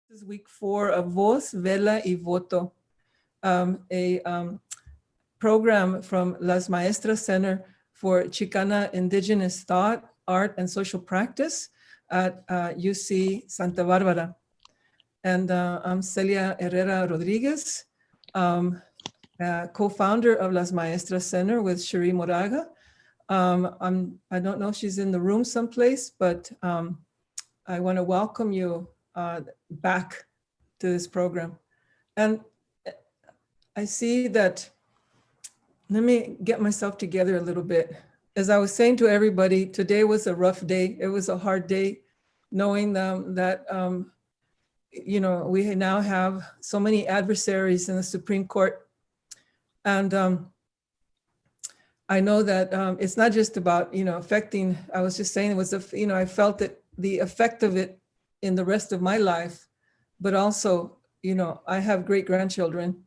This is week 4 of Voz, Vela y Voto, a program from Las Maestras Center for Chicana Indigenous Thought, Art, and Social Practice at UC Santa Barbara. And I'm Celia Herrera Rodríguez, co-founder of Las Maestras Center with Cherie Moraga. I don't know if she's in the room someplace, but I want to welcome you back to this program. And I see that, let me get myself together a little bit. As I was saying to everybody, today was a rough day. It was a hard day, knowing that, you know, we now have so many adversaries in the Supreme Court. And I know that it's not just about, you know, affecting, I was just saying it was, you know, I felt that the effect of it in the rest of my life, but also, you know, I have great grandchildren.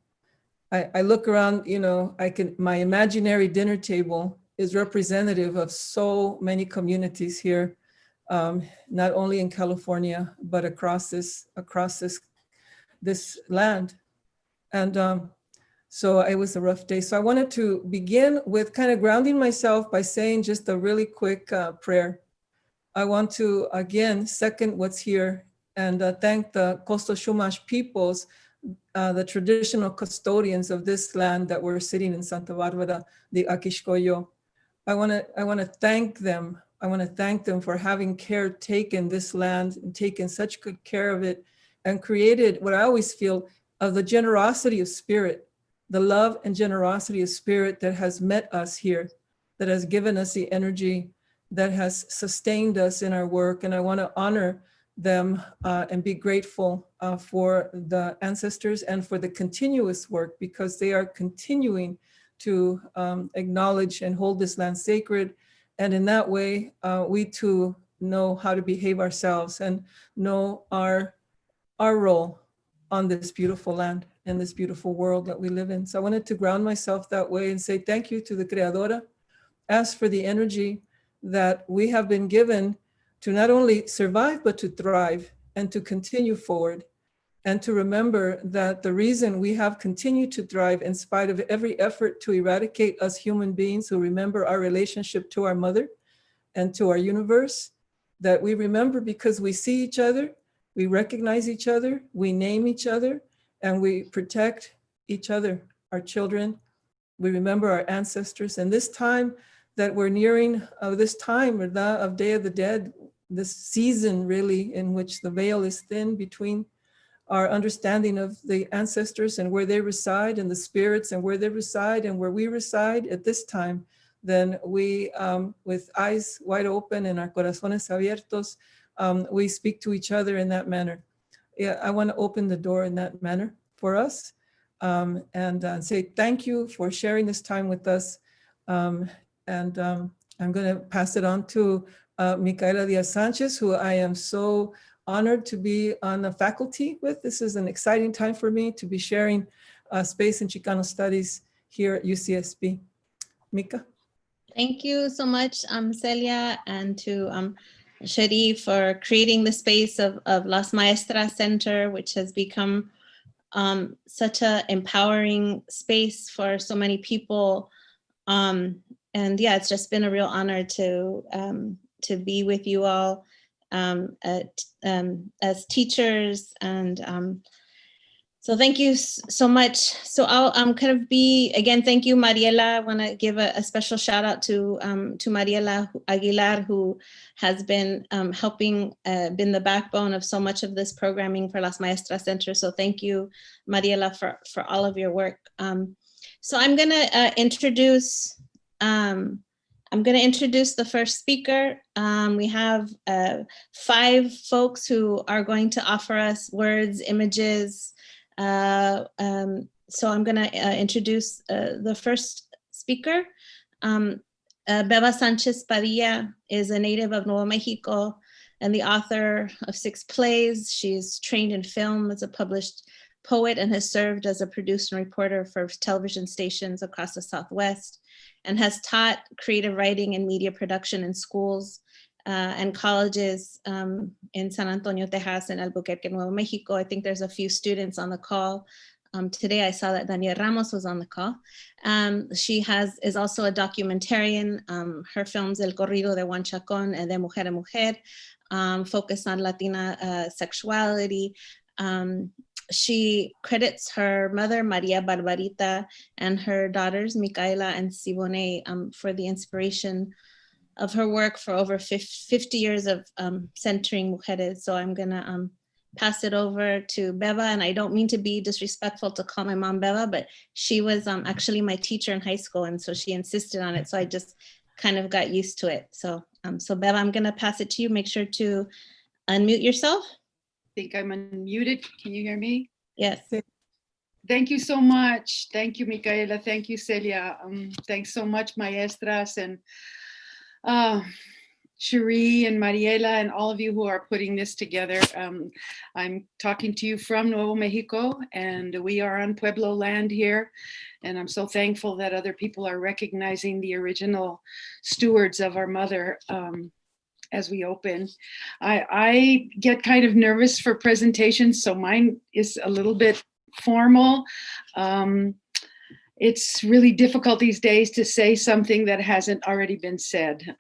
I look around, you know, my imaginary dinner table is representative of so many communities here, not only in California, but across this land. And so it was a rough day. So I wanted to begin with kind of grounding myself by saying just a really quick prayer. I want to, again, second what's here and thank the Coastal Chumash peoples, the traditional custodians of this land that we're sitting in Santa Barbara, the Akishkoyo. I want to thank them. I want to thank them for having taken this land and taken such good care of it and created what I always feel of the generosity of spirit, the love and generosity of spirit that has met us here, that has given us the energy, that has sustained us in our work. And I want to honor them and be grateful for the ancestors and for the continuous work, because they are continuing to acknowledge and hold this land sacred. And in that way, we too know how to behave ourselves and know our role on this beautiful land and this beautiful world that we live in. So I wanted to ground myself that way and say thank you to the Creadora. Ask for the energy that we have been given to not only survive, but to thrive and to continue forward. And to remember that the reason we have continued to thrive in spite of every effort to eradicate us human beings who remember our relationship to our mother and to our universe, that we remember because we see each other, we recognize each other, we name each other, and we protect each other, our children. We remember our ancestors. And this time that we're nearing this time of Day of the Dead, this season really in which the veil is thin between our understanding of the ancestors and where they reside and the spirits and where they reside and where we reside at this time, then we, with eyes wide open and our corazones abiertos, we speak to each other in that manner. Yeah, I want to open the door in that manner for us and say thank you for sharing this time with us. I'm going to pass it on to Micaela Diaz Sanchez, who I am so honored to be on the faculty with. This is an exciting time for me to be sharing space in Chicano studies here at UCSB. Mica. Thank you so much, Celia, and to Cherie for creating the space of Las Maestras Center, which has become such an empowering space for so many people. And yeah, it's just been a real honor to be with you all as teachers. And so thank you so much. So I'll kind of again, thank you, Mariela. I want to give a special shout out to Mariela Aguilar, who has been helping, been the backbone of so much of this programming for Las Maestras Center. So thank you, Mariela, for all of your work. So I'm going to introduce the first speaker. We have 5 folks who are going to offer us words, images. So I'm going to introduce the first speaker. Beva Sanchez Padilla is a native of Nuevo Mexico and the author of 6 plays. She's trained in film as a published poet and has served as a producer and reporter for television stations across the Southwest, and has taught creative writing and media production in schools and colleges in San Antonio, Texas, and Albuquerque, Nuevo Mexico. I think there's a few students on the call. Today I saw that Daniela Ramos was on the call. She is also a documentarian. Her films El Corrido de Huanchacón and De Mujer a Mujer focus on Latina sexuality. She credits her mother, Maria Barbarita, and her daughters, Micaela and Sibone, for the inspiration of her work for over 50 years of centering mujeres. So I'm gonna pass it over to Beva, and I don't mean to be disrespectful to call my mom Beva, but she was actually my teacher in high school, and so she insisted on it, so I just kind of got used to it. So Beva, I'm gonna pass it to you. Make sure to unmute yourself. I think I'm unmuted. Can you hear me? Yes. Thank you so much. Thank you, Micaela. Thank you, Celia. Thanks so much, maestras, and Cherie and Mariela and all of you who are putting this together. I'm talking to you from Nuevo Mexico, and we are on Pueblo land here. And I'm so thankful that other people are recognizing the original stewards of our mother as we open. I get kind of nervous for presentations, so mine is a little bit formal. It's really difficult these days to say something that hasn't already been said.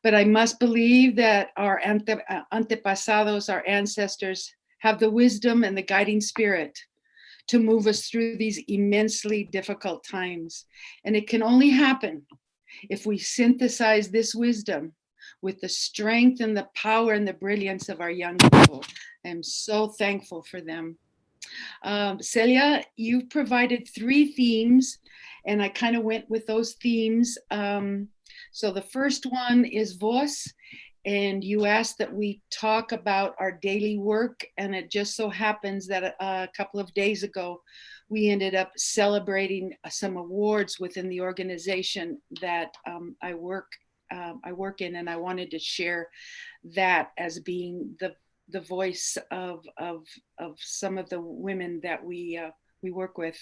But I must believe that our antepasados, our ancestors, have the wisdom and the guiding spirit to move us through these immensely difficult times. And it can only happen if we synthesize this wisdom with the strength and the power and the brilliance of our young people. I'm so thankful for them. Celia, you've provided 3 themes, and I kind of went with those themes. So the first one is voz, and you asked that we talk about our daily work, and it just so happens that a couple of days ago, we ended up celebrating some awards within the organization that I work in, and I wanted to share that as being the voice of some of the women that we work with.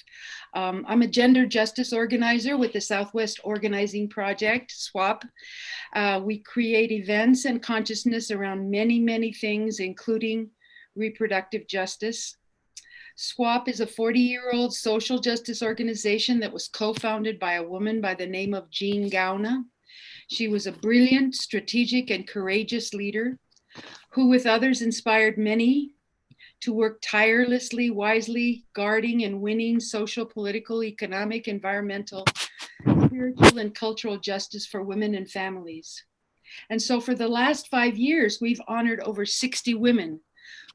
I'm a gender justice organizer with the Southwest Organizing Project, SWAP. We create events and consciousness around many, many things, including reproductive justice. SWAP is a 40-year-old social justice organization that was co-founded by a woman by the name of Jean Gauna. She was a brilliant, strategic, and courageous leader who with others inspired many to work tirelessly, wisely, guarding and winning social, political, economic, environmental, spiritual, and cultural justice for women and families. And so for the last 5 years, we've honored over 60 women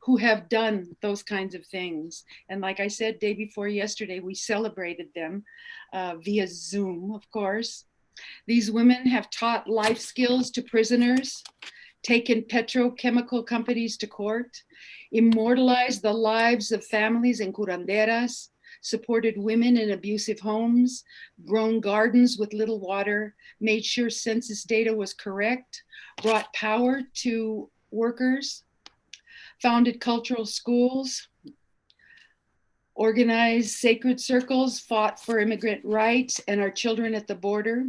who have done those kinds of things. And like I said, day before yesterday, we celebrated them via Zoom, of course. These women have taught life skills to prisoners, taken petrochemical companies to court, immortalized the lives of families in curanderas, supported women in abusive homes, grown gardens with little water, made sure census data was correct, brought power to workers, founded cultural schools, organized sacred circles, fought for immigrant rights and our children at the border.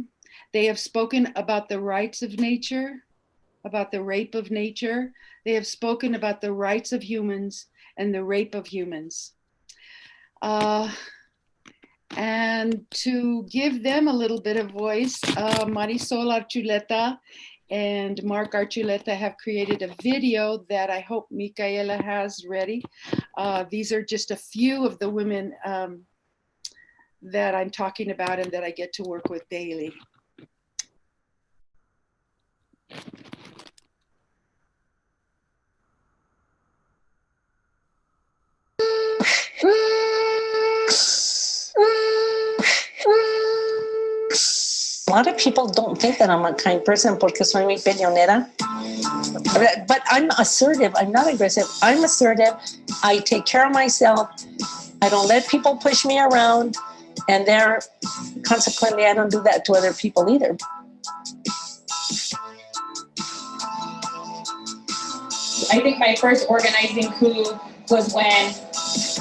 They have spoken about the rights of nature, about the rape of nature. They have spoken about the rights of humans and the rape of humans. And to give them a little bit of voice, Marisol Archuleta and Mark Archuleta have created a video that I hope Micaela has ready. These are just a few of the women that I'm talking about and that I get to work with daily. A lot of people don't think that I'm a kind person porque soy muy peleonera. But I'm assertive. I'm not aggressive. I'm assertive. I take care of myself. I don't let people push me around. And consequently, I don't do that to other people either. I think my first organizing coup was when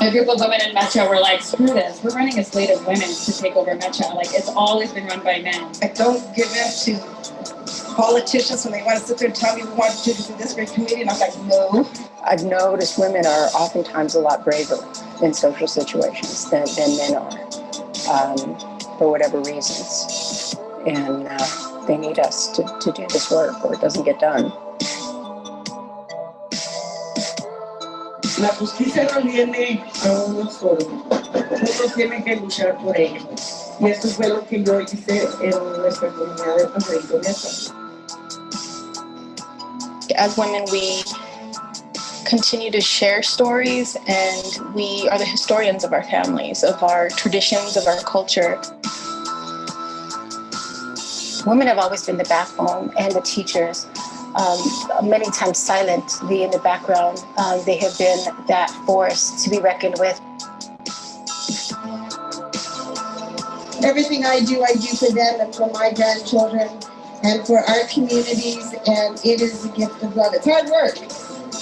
a group of women in Metro were like, screw this, we're running a slate of women to take over Metro. Like, it's always been run by men. I don't give in to politicians when they want to sit there and tell me we want to do this in this great committee, and I'm like, no. I've noticed women are oftentimes a lot braver in social situations than men are, for whatever reasons. And they need us to do this work or it doesn't get done. La justicia no viene a uno solo. Uno tiene que luchar por ella. Y eso fue lo que yo hice en nuestra comunidad de Paseo. As women, we continue to share stories, and we are the historians of our families, of our traditions, of our culture. Women have always been the backbone and the teachers, many times silently in the background. They have been that force to be reckoned with. Everything I do for them and for my grandchildren and for our communities, and it is a gift of love. It's hard work,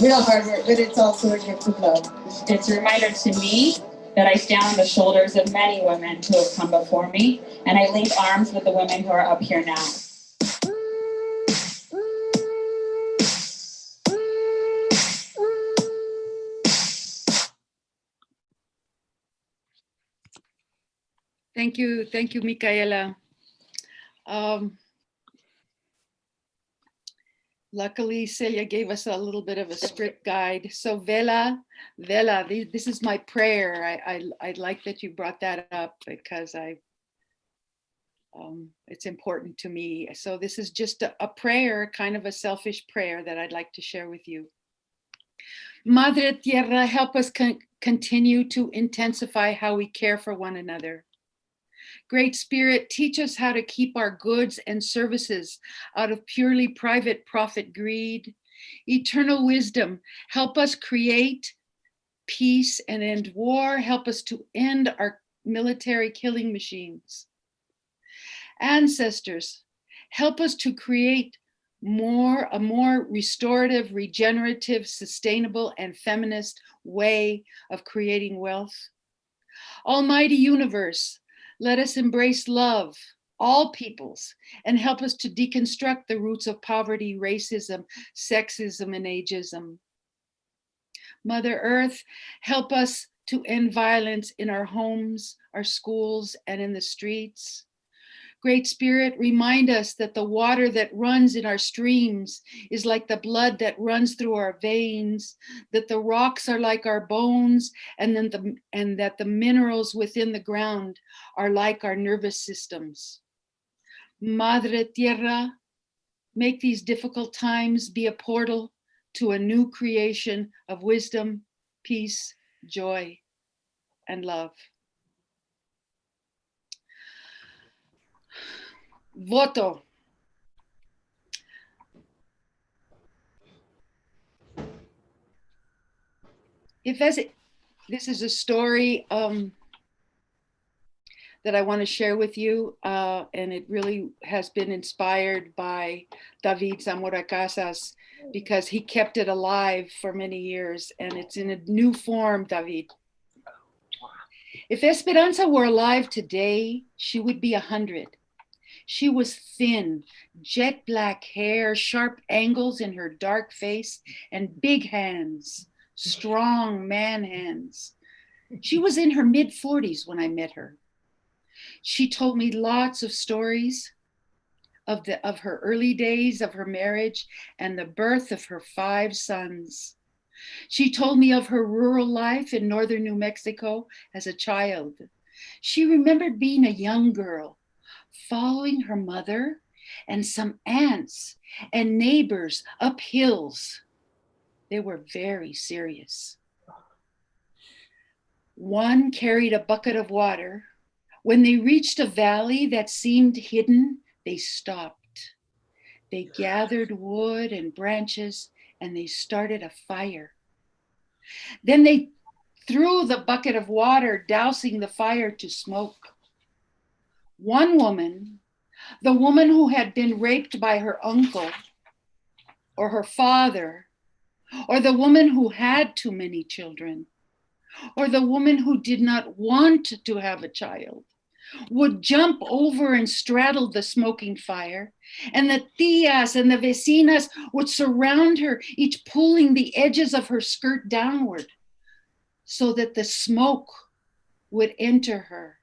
real hard work, but it's also a gift of love. It's a reminder to me that I stand on the shoulders of many women who have come before me, and I link arms with the women who are up here now. Thank you, Micaela. Luckily, Celia gave us a little bit of a script guide. So Vela, this is my prayer. I like that you brought that up because it's important to me. So this is just a prayer, kind of a selfish prayer that I'd like to share with you. Madre Tierra, help us continue to intensify how we care for one another. Great Spirit, teach us how to keep our goods and services out of purely private profit greed. Eternal wisdom, help us create peace and end war. Help us to end our military killing machines. Ancestors, help us to create a more restorative, regenerative, sustainable, and feminist way of creating wealth. Almighty Universe, let us embrace love, all peoples, and help us to deconstruct the roots of poverty, racism, sexism, and ageism. Mother Earth, help us to end violence in our homes, our schools, and in the streets. Great Spirit, remind us that the water that runs in our streams is like the blood that runs through our veins, that the rocks are like our bones, and that the minerals within the ground are like our nervous systems. Madre Tierra, make these difficult times be a portal to a new creation of wisdom, peace, joy, and love. Voto. This is a story that I want to share with you, and it really has been inspired by David Zamora Casas because he kept it alive for many years, and it's in a new form, David. If Esperanza were alive today, she would be 100. She was thin, jet black hair, sharp angles in her dark face, and big hands, strong man hands. She was in her mid-40s when I met her. She told me lots of stories of her early days of her marriage and the birth of her 5 sons. She told me of her rural life in northern New Mexico as a child. She remembered being a young girl, following her mother and some aunts and neighbors up hills. They were very serious. One carried a bucket of water. When they reached a valley that seemed hidden, they stopped. They gathered wood and branches and they started a fire. Then they threw the bucket of water, dousing the fire to smoke. One woman, the woman who had been raped by her uncle or her father, or the woman who had too many children, or the woman who did not want to have a child, would jump over and straddle the smoking fire, and the tias and the vecinas would surround her, each pulling the edges of her skirt downward so that the smoke would enter her.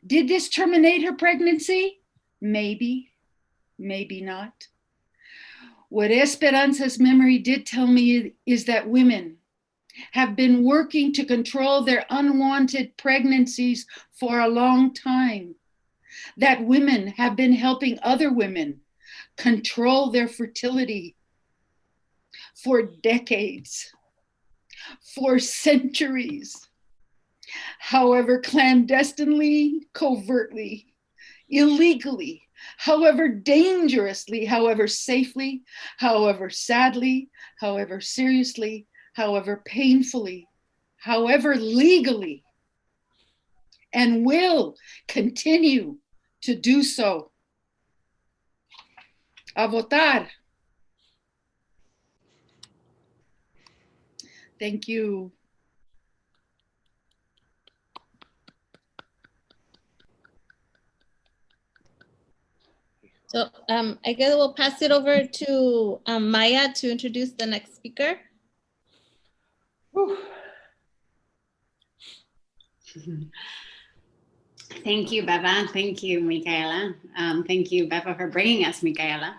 Did this terminate her pregnancy? Maybe, maybe not. What Esperanza's memory did tell me is that women have been working to control their unwanted pregnancies for a long time. That women have been helping other women control their fertility for decades, for centuries. However clandestinely, covertly, illegally, however dangerously, however safely, however sadly, however seriously, however painfully, however legally, and will continue to do so. A votar. Thank you. So I guess we'll pass it over to Maya to introduce the next speaker. Thank you, Beva. Thank you, Micaela. Thank you, Beva, for bringing us Micaela.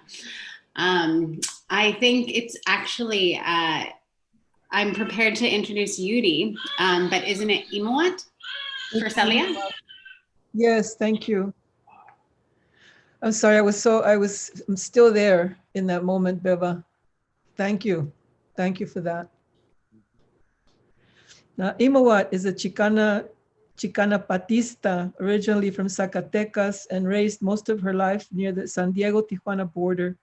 I think it's actually, I'm prepared to introduce Yuri, but isn't it Ymoat for Celia? Yes, thank you. I'm sorry, I'm still there in that moment, Beva. Thank you. Thank you for that. Now, Ymoat is a Chicana Patista, originally from Zacatecas and raised most of her life near the San Diego-Tijuana border.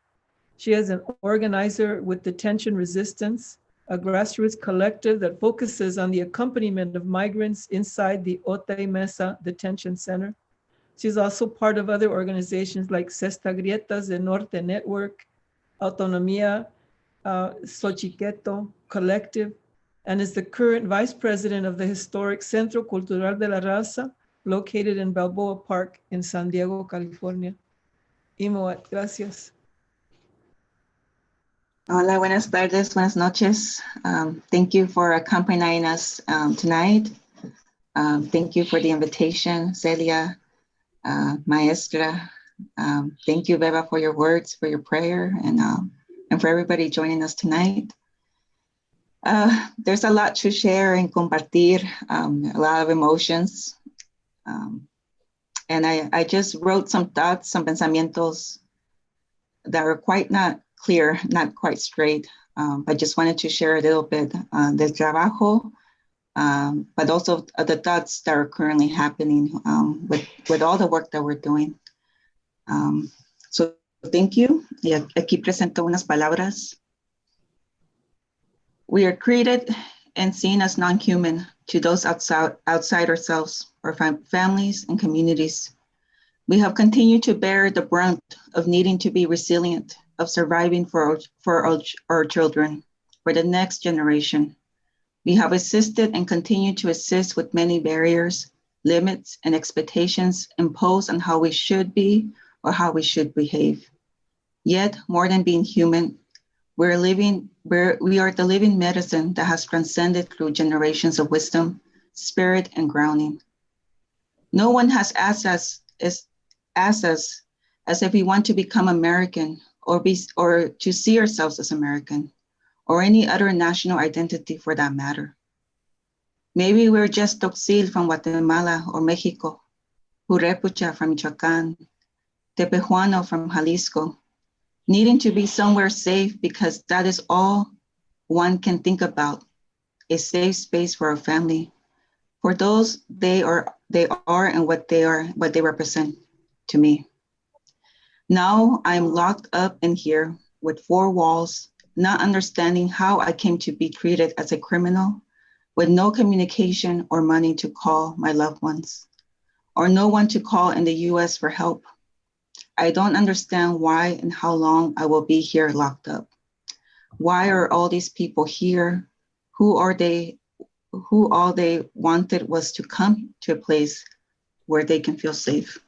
She is an organizer with Detention Resistance, a grassroots collective that focuses on the accompaniment of migrants inside the Otay Mesa Detention Center. She's also part of other organizations like Cesta Grietas de Norte Network, Autonomía Xochiqueto Collective, and is the current vice president of the historic Centro Cultural de la Raza, located in Balboa Park in San Diego, California. Ymoat, gracias. Hola, buenas tardes, buenas noches. Thank you for accompanying us tonight. Thank you for the invitation, Celia, Maestra. Thank you, Beva, for your words, for your prayer, and for everybody joining us tonight. There's a lot to share and compartir, a lot of emotions. And I just wrote some thoughts, some pensamientos that are quite not clear, not quite straight. I just wanted to share a little bit del trabajo, but also the thoughts that are currently happening with all the work that we're doing. So thank you. Y aquí presento unas palabras. We are created and seen as non-human to those outside ourselves, our families and communities. We have continued to bear the brunt of needing to be resilient, of surviving for our children, for the next generation. We have assisted and continue to assist with many barriers, limits, and expectations imposed on how we should be or how we should behave. Yet, more than being human, we are the living medicine that has transcended through generations of wisdom, spirit, and grounding. No one has asked us as if we want to become American or to see ourselves as American, or any other national identity for that matter. Maybe we're just Toxil from Guatemala or Mexico, Jurepucha from Michoacán, Tepehuano from Jalisco, needing to be somewhere safe because that is all one can think about, a safe space for our family, for those they are and what they represent to me. Now I'm locked up in here with four walls, not understanding how I came to be treated as a criminal, with no communication or money to call my loved ones, or no one to call in the US for help. I don't understand why and how long I will be here locked up. Why are all these people here? Who all they wanted was to come to a place where they can feel safe?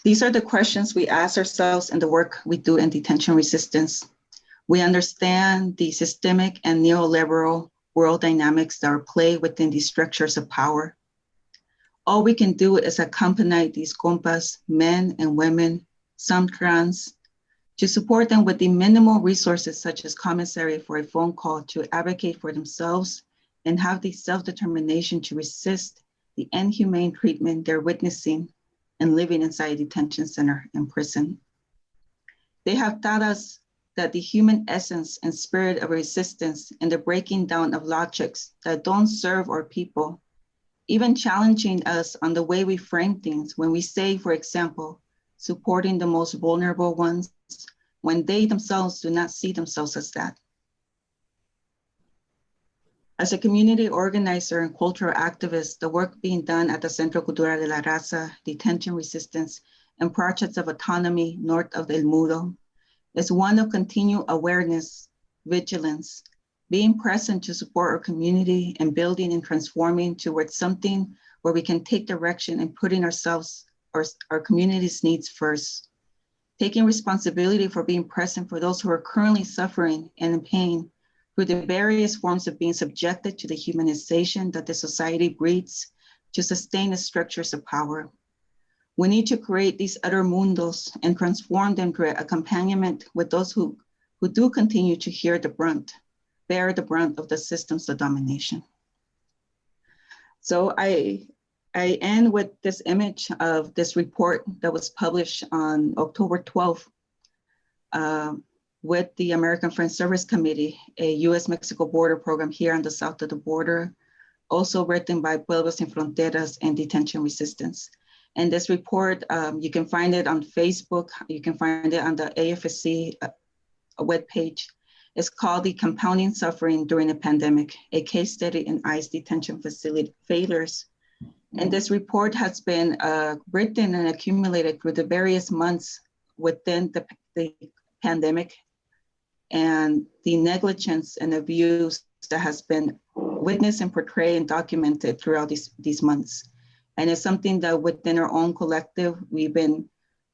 These are the questions we ask ourselves in the work we do in detention resistance. We understand the systemic and neoliberal world dynamics that are played within these structures of power. All we can do is accompany these compas, men and women, some trans, to support them with the minimal resources such as commissary for a phone call to advocate for themselves and have the self-determination to resist the inhumane treatment they're witnessing and living inside a detention center and prison. They have taught us that the human essence and spirit of resistance and the breaking down of logics that don't serve our people, even challenging us on the way we frame things when we say, for example, supporting the most vulnerable ones when they themselves do not see themselves as that. As a community organizer and cultural activist, the work being done at the Centro Cultural de la Raza, Detention Resistance, and Projects of Autonomy north of El Muro is one of continued awareness, vigilance, being present to support our community and building and transforming towards something where we can take direction and putting ourselves, our community's needs first. Taking responsibility for being present for those who are currently suffering and in pain through the various forms of being subjected to the humanization that the society breeds to sustain the structures of power. We need to create these other mundos and transform them through a accompaniment with those who do continue to bear the brunt of the systems of domination. So I end with this image of this report that was published on October 12th with the American Friends Service Committee, a US-Mexico border program here on the south of the border, also written by Pueblos Sin Fronteras and Detention Resistance. And this report, you can find it on Facebook, you can find it on the AFSC webpage. It's called The Compounding Suffering During the Pandemic, a case study in ICE detention facility failures. And this report has been written and accumulated through the various months within the pandemic and the negligence and abuse that has been witnessed and portrayed and documented throughout these months. And it's something that within our own collective, we've been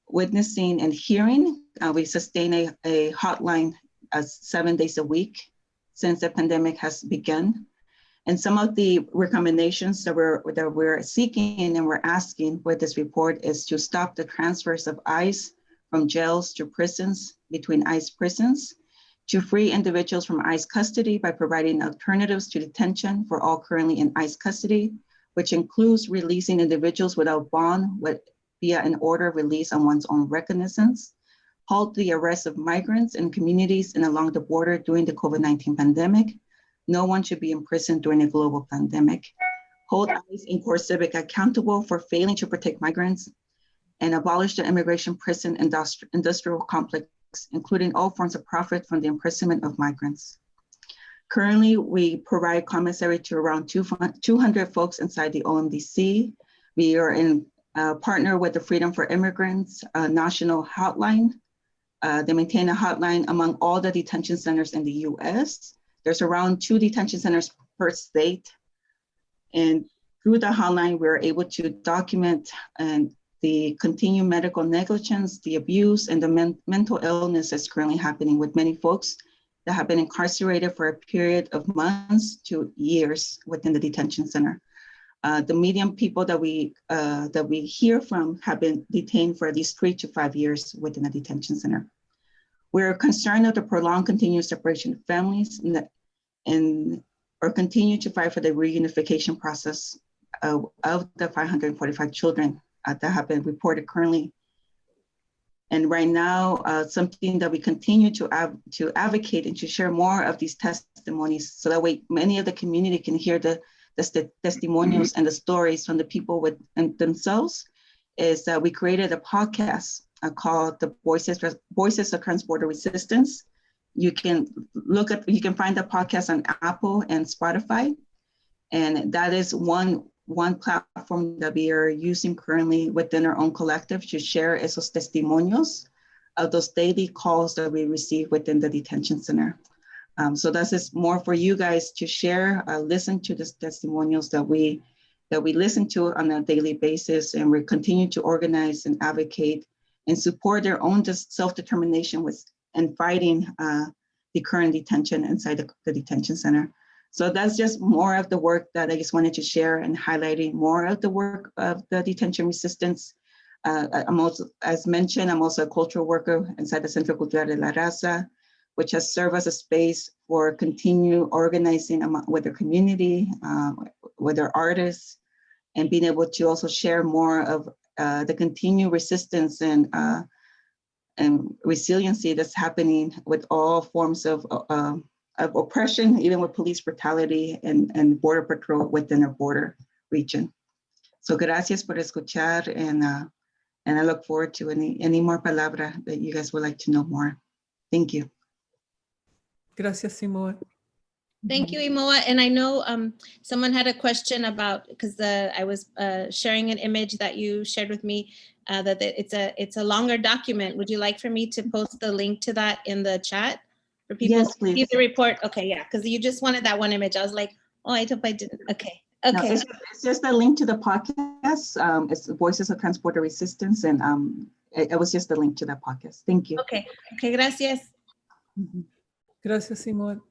witnessing and hearing. We sustain a hotline 7 days a week since the pandemic has begun. And some of the recommendations that we're seeking and we're asking with this report is to stop the transfers of ICE from jails to prisons, between ICE prisons, to free individuals from ICE custody by providing alternatives to detention for all currently in ICE custody, which includes releasing individuals without bond via an order of release on one's own recognizance, halt the arrest of migrants in communities and along the border during the COVID-19 pandemic. No one should be imprisoned during a global pandemic. Hold ICE and Core Civic accountable for failing to protect migrants, and abolish the immigration prison industrial complex, including all forms of profit from the imprisonment of migrants. Currently, we provide commissary to around 200 folks inside the OMDC. We are in partner with the Freedom for Immigrants national hotline. They maintain a hotline among all the detention centers in the US. There's around 2 detention centers per state. And through the hotline, we're able to document the continued medical negligence, the abuse, and the mental illness that's currently happening with many folks that have been incarcerated for a period of months to years within the detention center. The median people that we hear from have been detained for at least 3 to 5 years within the detention center. We're concerned of the prolonged continued separation of families and continue to fight for the reunification process of the 545 children that have been reported currently. And right now, something that we continue to advocate and to share more of these testimonies so that way many of the community can hear the testimonials and the stories from the people themselves, is that we created a podcast called the Voices of Transborder Resistance. You can find the podcast on Apple and Spotify. And that is one platform that we are using currently within our own collective to share esos testimonios of those daily calls that we receive within the detention center. So this is more for you guys to share, listen to the testimonials that we that we listen to on a daily basis, and we continue to organize and advocate and support their own self-determination and fighting the current detention inside the detention center. So that's just more of the work that I just wanted to share, and highlighting more of the work of the detention resistance. I'm also, as mentioned, I'm also a cultural worker inside the Centro Cultural de la Raza, which has served as a space for continue organizing with the community, with their artists, and being able to also share more of the continued resistance and resiliency that's happening with all forms of oppression, even with police brutality and border patrol within our border region. So gracias por escuchar, and I look forward to any more palabra that you guys would like to know more. Thank you. Gracias, Ymoat. Thank you, Ymoat. And I know someone had a question about, because I was sharing an image that you shared with me, that it's a longer document. Would you like for me to post the link to that in the chat for people Yes, to please. see the report? Okay, yeah, because you just wanted that one image. I was like, oh, I hope I didn't. Okay. No, it's just a link to the podcast. It's Voices of Transporter Resistance, and it was just a link to that podcast. Thank you. Okay, gracias. Gracias, Ymoat.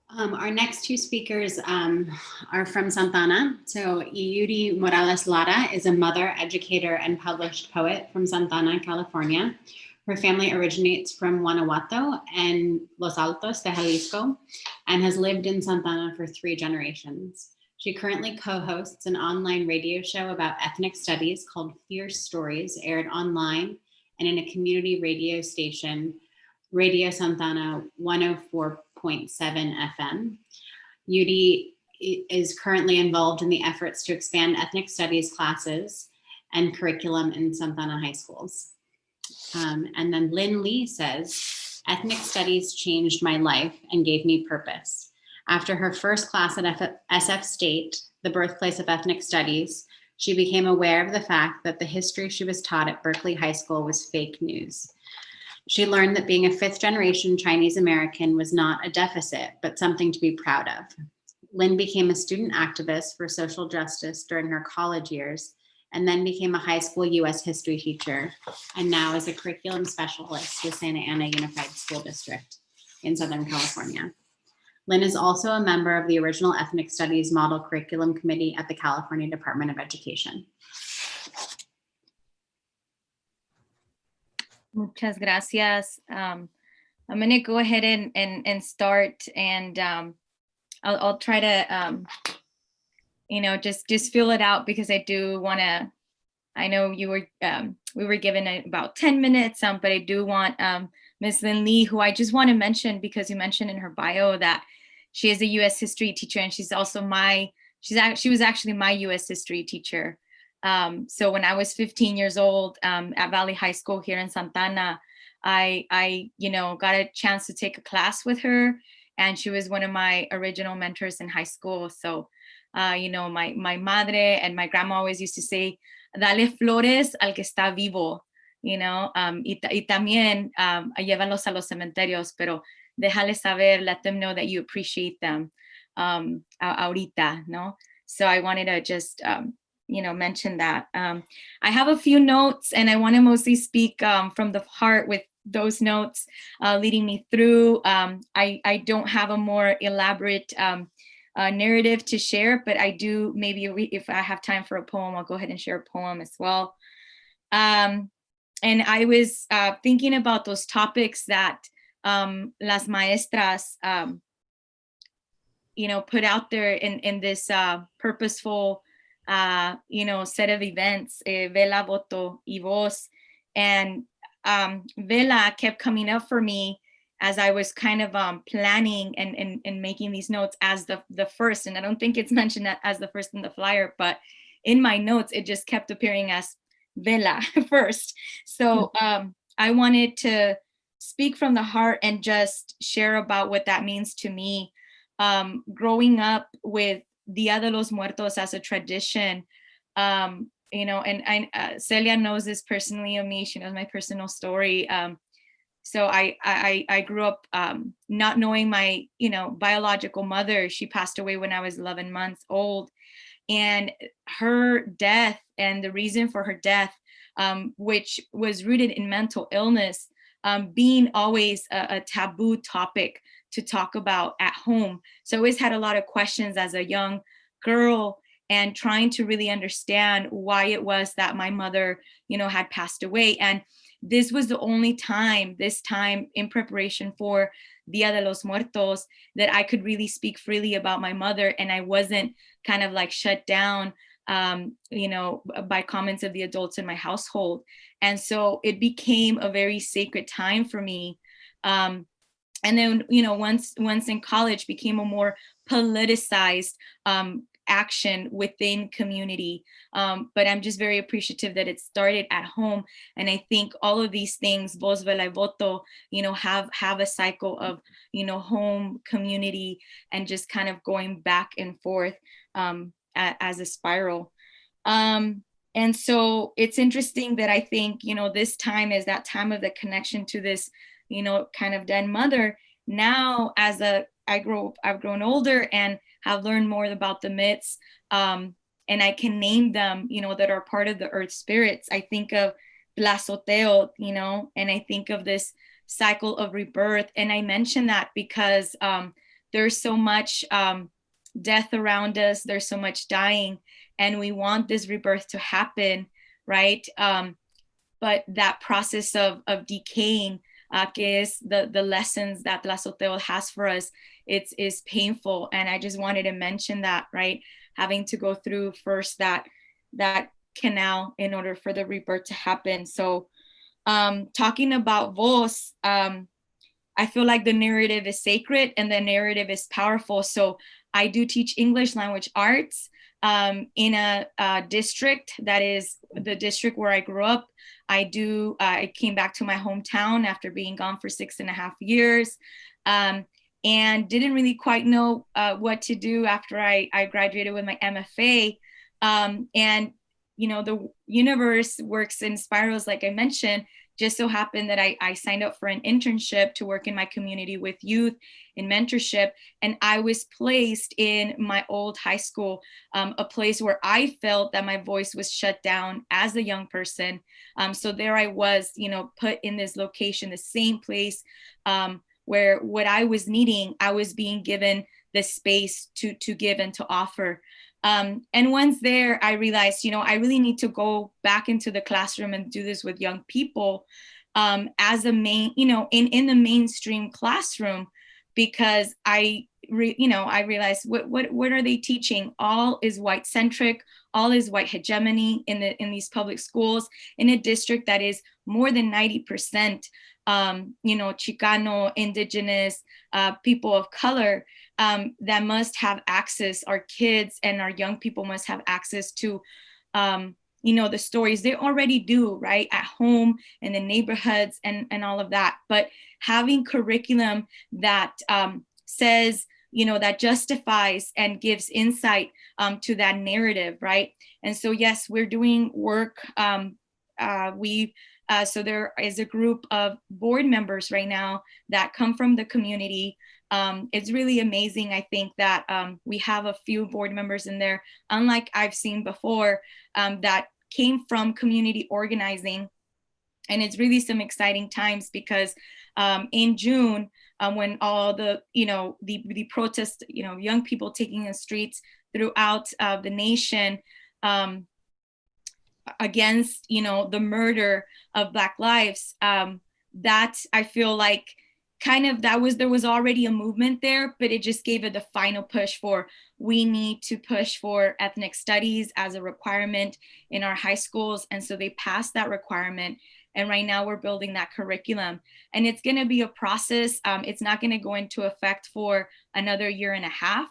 Our next two speakers are from Santa Ana. So Yuri Morales Lara is a mother, educator, and published poet from Santa Ana, California. Her family originates from Guanajuato and Los Altos de Jalisco, and has lived in Santa Ana for 3 generations. She currently co-hosts an online radio show about ethnic studies called Fierce Stories, aired online and in a community radio station, Radio Santa Ana 104.7 FM. Yuri is currently involved in the efforts to expand ethnic studies classes and curriculum in Santa Ana high schools. And then Lynn Lee says, ethnic studies changed my life and gave me purpose. After her first class at SF State, the birthplace of ethnic studies, she became aware of the fact that the history she was taught at Berkeley High School was fake news. She learned that being a 5th-generation Chinese American was not a deficit, but something to be proud of. Lynn became a student activist for social justice during her college years, and then became a high school US history teacher, and now is a curriculum specialist with Santa Ana Unified School District in Southern California. Lynn is also a member of the original Ethnic Studies Model Curriculum Committee at the California Department of Education. Muchas gracias. I'm going to go ahead and start, and I'll try to, just fill it out, because I do want to, I know we were given about 10 minutes, but I do want Ms. Lynn Lee, who I just want to mention, because you mentioned in her bio that she is a US history teacher, and she's also she was actually my US history teacher. So when I was 15 years old at Valley High School here in Santa Ana, I got a chance to take a class with her, and she was one of my original mentors in high school. So, my madre and my grandma always used to say, dale flores al que está vivo, y también llévalos a los cementerios, pero déjales saber, let them know that you appreciate them ahorita, no? So I wanted to just, mention that. I have a few notes, and I want to mostly speak from the heart with those notes leading me through. I don't have a more elaborate narrative to share, but I do, maybe if I have time for a poem, I'll go ahead and share a poem as well. And I was thinking about those topics that las maestras, put out there in this purposeful, set of events, Vela, Voto, y Voz. And Vela kept coming up for me as I was kind of planning and making these notes as the first. And I don't think it's mentioned as the first in the flyer, but in my notes, it just kept appearing as Vela first. So I wanted to speak from the heart and just share about what that means to me. Growing up with Dia de los Muertos as a tradition, and Celia knows this personally of me. She knows my personal story. So I grew up not knowing my, biological mother. She passed away when I was 11 months old. And her death, and the reason for her death, which was rooted in mental illness, being always a taboo topic to talk about at home. So I always had a lot of questions as a young girl, and trying to really understand why it was that my mother, had passed away. And this was the only time, in preparation for Dia de los Muertos, that I could really speak freely about my mother, and I wasn't kind of like shut down, by comments of the adults in my household. And so it became a very sacred time for me. And then, once in college, became a more politicized action within community. But I'm just very appreciative that it started at home. And I think all of these things, Voz, Vela, Voto, have a cycle of, home, community, and just kind of going back and forth as a spiral. And so it's interesting that I think, this time is that time of the connection to this, kind of dead mother. Now, as I've grown older and have learned more about the myths, and I can name them, that are part of the earth spirits. I think of Tlazoteo, and I think of this cycle of rebirth. And I mention that because there's so much death around us, there's so much dying, and we want this rebirth to happen, right? But that process of decaying, que es the lessons that Tlazoteo has for us, it's painful. And I just wanted to mention that, right? Having to go through first that canal in order for the rebirth to happen. So talking about Voz, I feel like the narrative is sacred and the narrative is powerful. So I do teach English language arts in a district that is the district where I grew up. I came back to my hometown after being gone for 6.5 years, and didn't really quite know what to do after I graduated with my MFA. And, the universe works in spirals, like I mentioned. Just so happened that I signed up for an internship to work in my community with youth in mentorship. And I was placed in my old high school, a place where I felt that my voice was shut down as a young person. So there I was, put in this location, the same place where what I was needing, I was being given the space to give and to offer. And once there, I realized, I really need to go back into the classroom and do this with young people as a main, in the mainstream classroom, because I realized what are they teaching? All is white centric, all is white hegemony in these public schools in a district that is more than 90%, Chicano, indigenous, people of color. That must have access, our kids and our young people must have access to, the stories they already do, right, at home, in the neighborhoods and all of that. But having curriculum that says, that justifies and gives insight to that narrative, right? And so, yes, we're doing work. So there is a group of board members right now that come from the community. It's really amazing. I think that we have a few board members in there, unlike I've seen before, that came from community organizing. And it's really some exciting times because in June, when all the protests, young people taking the streets throughout the nation against, the murder of Black lives, that I feel like there was already a movement there, but it just gave it the final push for, we need to push for ethnic studies as a requirement in our high schools. And so they passed that requirement. And right now we're building that curriculum, and it's going to be a process. It's not going to go into effect for another year and a half,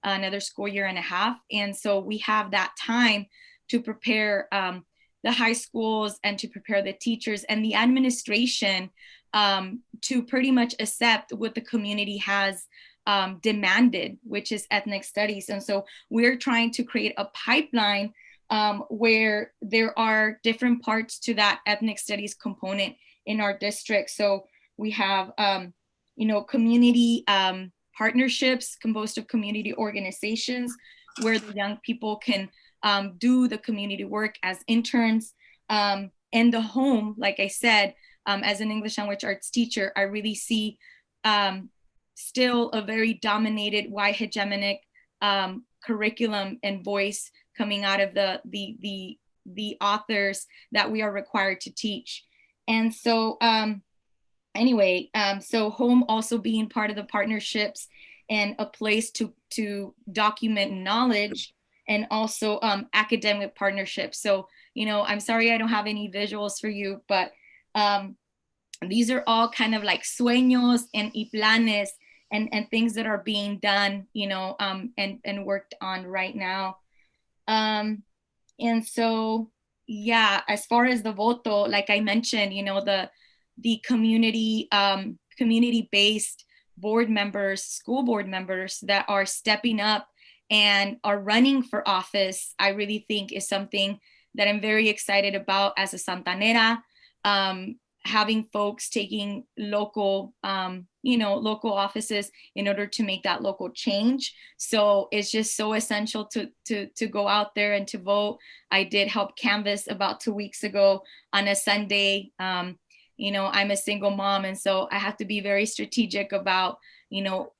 another school year and a half. And so we have that time to prepare the high schools and to prepare the teachers and the administration to pretty much accept what the community has demanded, which is ethnic studies. And so we're trying to create a pipeline where there are different parts to that ethnic studies component in our district. So We have, you know, community partnerships composed of community organizations where the young people can do the community work as interns. In the home, like I said, as an English language arts teacher, I really see still a very dominated white hegemonic curriculum and voice coming out of the authors that we are required to teach. And so anyway, so home also being part of the partnerships and a place to document knowledge, and also academic partnerships. So, you know, I'm sorry I don't have any visuals for you, but these are all kind of like sueños and planes and things that are being done, you know, and worked on right now. And so, yeah, as far as the Voto, like I mentioned, you know, the community, community-based board members, school board members that are stepping up and are running for office, I really think is something that I'm very excited about as a Santanera. Having folks taking local, you know, local offices in order to make that local change. So it's just so essential to go out there and to vote. I did help canvass about 2 weeks ago on a Sunday. You know, I'm a single mom, and so I have to be very strategic about, you know,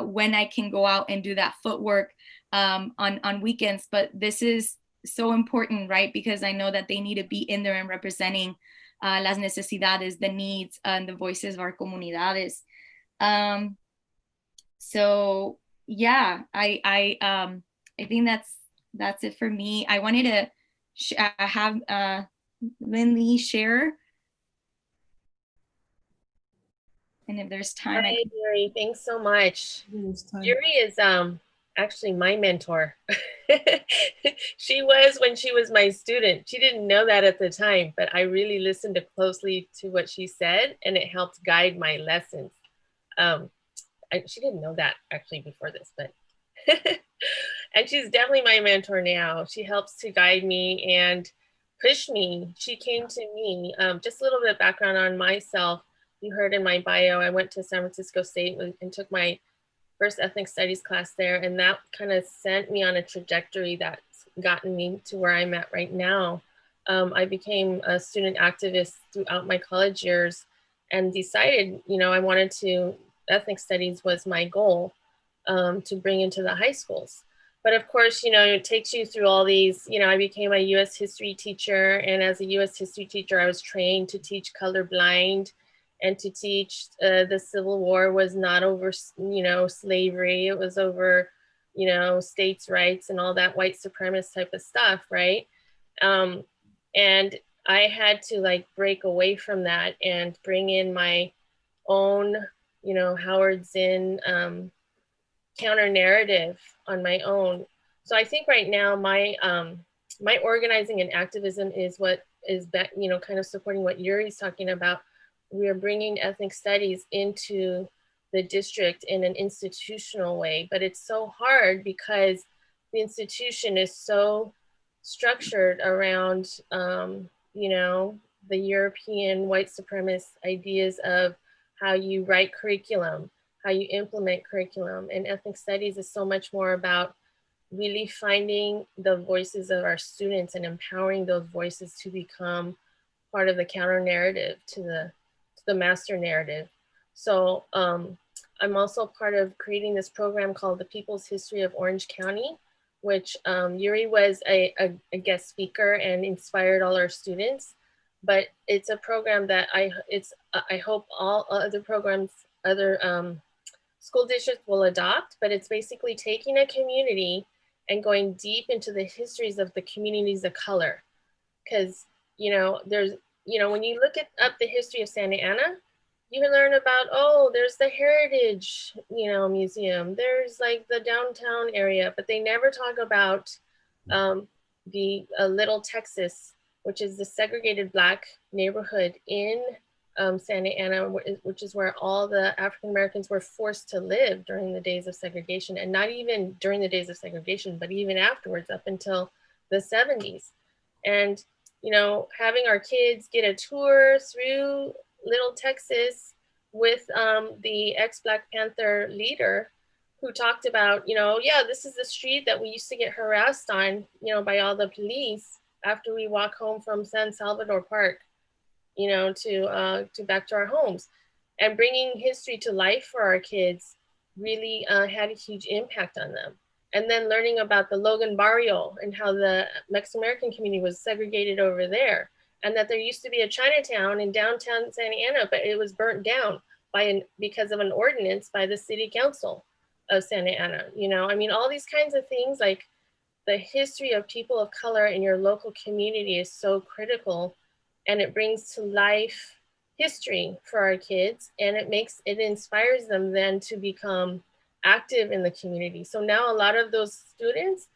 when I can go out and do that footwork on weekends. But this is so important, right? Because I know that they need to be in there and representing las necesidades, the needs, and the voices of our comunidades. So yeah, I think that's it for me. I wanted to have Lindley share. And if there's time. Hi, Yuri, thanks so much. Yuri is actually my mentor. She was when she was my student. She didn't know that at the time, but I really listened closely to what she said, and it helped guide my lessons. She didn't know that actually before this, but and she's definitely my mentor now. She helps to guide me and push me. She came to me, just a little bit of background on myself. You heard in my bio, I went to San Francisco State and took my first ethnic studies class there. And that kind of sent me on a trajectory that's gotten me to where I'm at right now. I became a student activist throughout my college years and decided, you know, I wanted to, ethnic studies was my goal to bring into the high schools. But of course, you know, it takes you through all these, you know, I became a US history teacher. And as a US history teacher, I was trained to teach colorblind and to teach the Civil War was not over, you know, slavery. It was over, you know, states' rights and all that white supremacist type of stuff, right? And I had to like break away from that and bring in my own, you know, Howard Zinn counter narrative on my own. So I think right now my my organizing and activism is what is, you know, kind of supporting what Yuri's talking about. We are bringing ethnic studies into the district in an institutional way, but it's so hard because the institution is so structured around, you know, the European white supremacist ideas of how you write curriculum, how you implement curriculum. And ethnic studies is so much more about really finding the voices of our students and empowering those voices to become part of the counter narrative to the master narrative. So I'm also part of creating this program called The People's History of Orange County, which Yuri was a guest speaker and inspired all our students. But it's a program that I hope all other programs, other school districts will adopt, but it's basically taking a community and going deep into the histories of the communities of color. Because, you know, there's, you know, when you look up the history of Santa Ana, you can learn about, oh, there's the Heritage, you know, Museum. There's like the downtown area, but they never talk about the Little Texas, which is the segregated Black neighborhood in Santa Ana, which is where all the African Americans were forced to live during the days of segregation, and not even during the days of segregation, but even afterwards, up until the 70s. And you know, having our kids get a tour through Little Texas with the ex-Black Panther leader who talked about, yeah, this is the street that we used to get harassed on, by all the police after we walk home from San Salvador Park, to back to our homes. And bringing history to life for our kids really had a huge impact on them. And then learning about the Logan Barrio and how the Mexican-American community was segregated over there. And that there used to be a Chinatown in downtown Santa Ana, but it was burnt down because of an ordinance by the city council of Santa Ana. All these kinds of things, like the history of people of color in your local community is so critical, and it brings to life history for our kids, and it inspires them then to become active in the community. So now a lot of those students,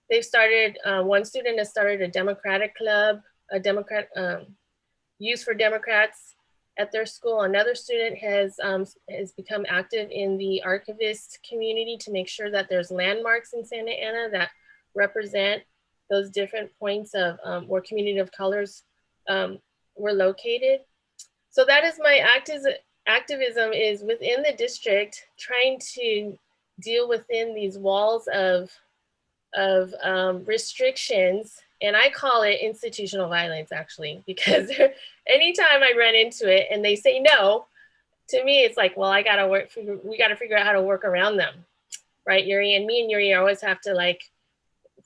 they've started, one student has started a Democratic club, a Youth for Democrats at their school. Another student has become active in the archivist community to make sure that there's landmarks in Santa Ana that represent those different points of where community of colors were located. So that is my activism, is within the district, trying to deal within these walls of restrictions. And I call it institutional violence, actually, because anytime I run into it and they say no, to me, it's like, well, we got to figure out how to work around them, right, Yuri? And me and Yuri always have to like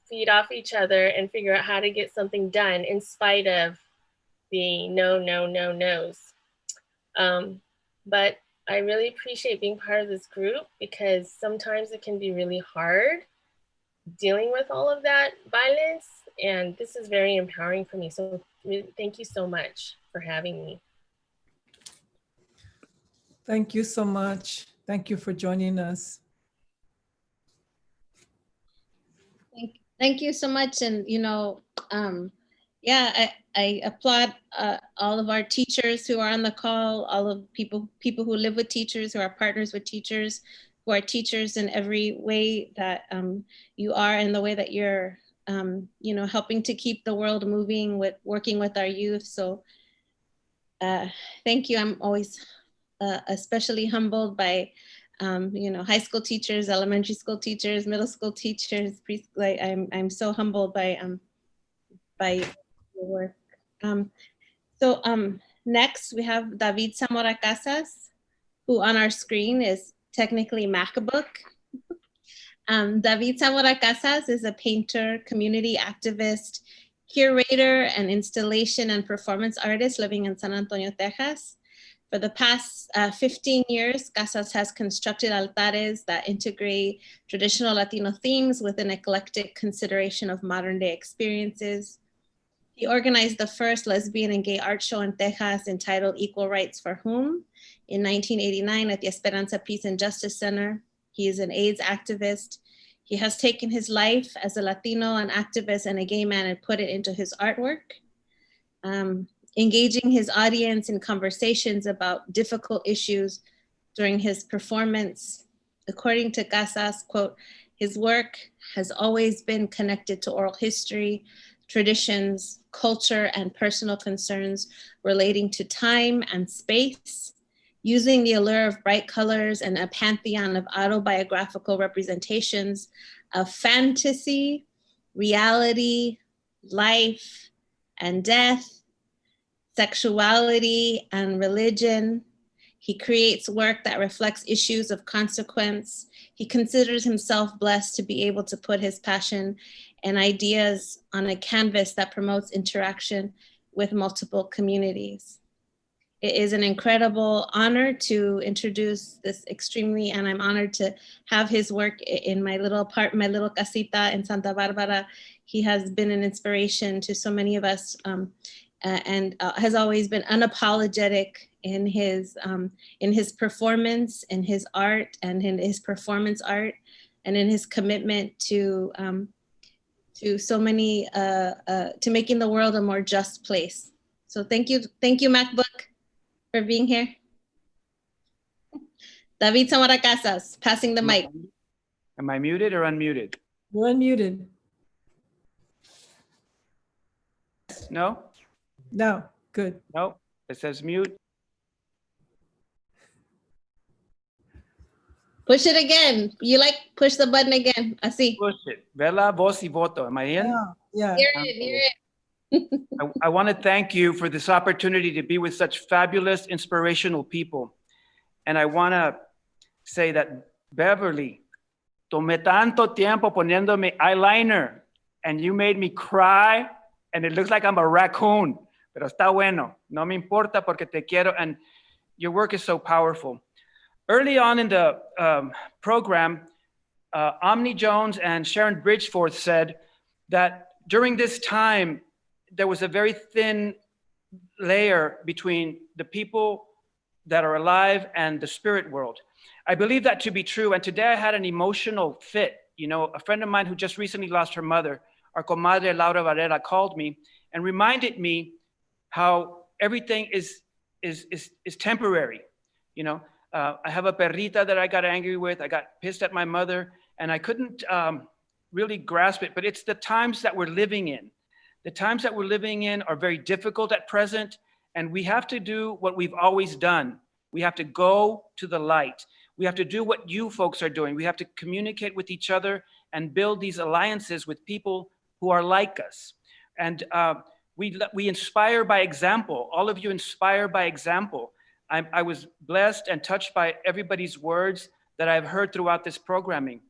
feed off each other and figure out how to get something done in spite of the no's. But I really appreciate being part of this group, because sometimes it can be really hard dealing with all of that violence. And this is very empowering for me. So thank you so much for having me. Thank you so much. Thank you for joining us. Thank you so much. And, yeah, I applaud all of our teachers who are on the call, all of people who live with teachers, who are partners with teachers, who are teachers in every way that you are, and the way that you're, helping to keep the world moving with working with our youth. So thank you. I'm always especially humbled by, high school teachers, elementary school teachers, middle school teachers, preschool. I'm so humbled by your work. So next we have David Zamora Casas, who on our screen is technically MacBook. David Zamora Casas is a painter, community activist, curator, and installation and performance artist living in San Antonio, Texas. For the past 15 years, Casas has constructed altares that integrate traditional Latino themes with an eclectic consideration of modern day experiences. He organized the first lesbian and gay art show in Texas entitled Equal Rights for Whom in 1989 at the Esperanza Peace and Justice Center. He is an AIDS activist. He has taken his life as a Latino, an activist, and a gay man and put it into his artwork. Engaging his audience in conversations about difficult issues during his performance. According to Casas, quote, his work has always been connected to oral history, traditions, culture, and personal concerns relating to time and space, using the allure of bright colors and a pantheon of autobiographical representations of fantasy, reality, life, and death, sexuality, and religion. He creates work that reflects issues of consequence. He considers himself blessed to be able to put his passion and ideas on a canvas that promotes interaction with multiple communities. It is an incredible honor to introduce this and I'm honored to have his work in my little casita in Santa Barbara. He has been an inspiration to so many of us, and has always been unapologetic in his performance, in his art, and in his performance art, and in his commitment to so many, to making the world a more just place. So thank you, MacBook, for being here. David Zamora Casas, passing the mic. Am I muted or unmuted? You're unmuted. No? No, good. No, it says mute. Push it again. You like push the button again. Así. Push it. Vela, voz y voto. Am I in? Yeah. Hear it. I want to thank you for this opportunity to be with such fabulous, inspirational people. And I want to say that, Beverly, tomé tanto tiempo poniéndome eyeliner, and you made me cry, and it looks like I'm a raccoon, pero está bueno. No me importa porque te quiero, and your work is so powerful. Early on in the program, Omni Jones and Sharon Bridgeforth said that during this time, there was a very thin layer between the people that are alive and the spirit world. I believe that to be true. And today I had an emotional fit. You know, a friend of mine who just recently lost her mother, our comadre Laura Herrera, called me and reminded me how everything is temporary. You know, I have a perrita that I got angry with. I got pissed at my mother, and I couldn't really grasp it. But it's the times that we're living in. The times that we're living in are very difficult at present, and we have to do what we've always done. We have to go to the light. We have to do what you folks are doing. We have to communicate with each other and build these alliances with people who are like us. And we inspire by example. All of you inspire by example. I was blessed and touched by everybody's words that I've heard throughout this programming.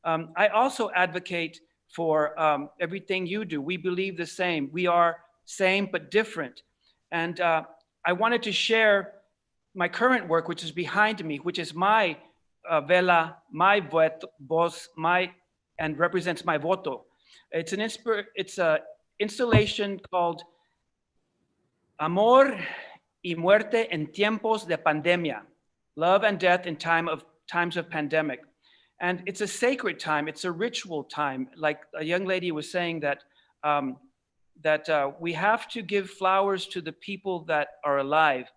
I also advocate for everything you do. We believe the same. We are same but different. And I wanted to share my current work, which is behind me, which is my Vela, my voz, and represents my voto. It's an installation called Amor y Muerte en Tiempos de Pandemia, Love and Death in Times of Pandemic. And it's a sacred time, it's a ritual time. Like a young lady was saying that, we have to give flowers to the people that are alive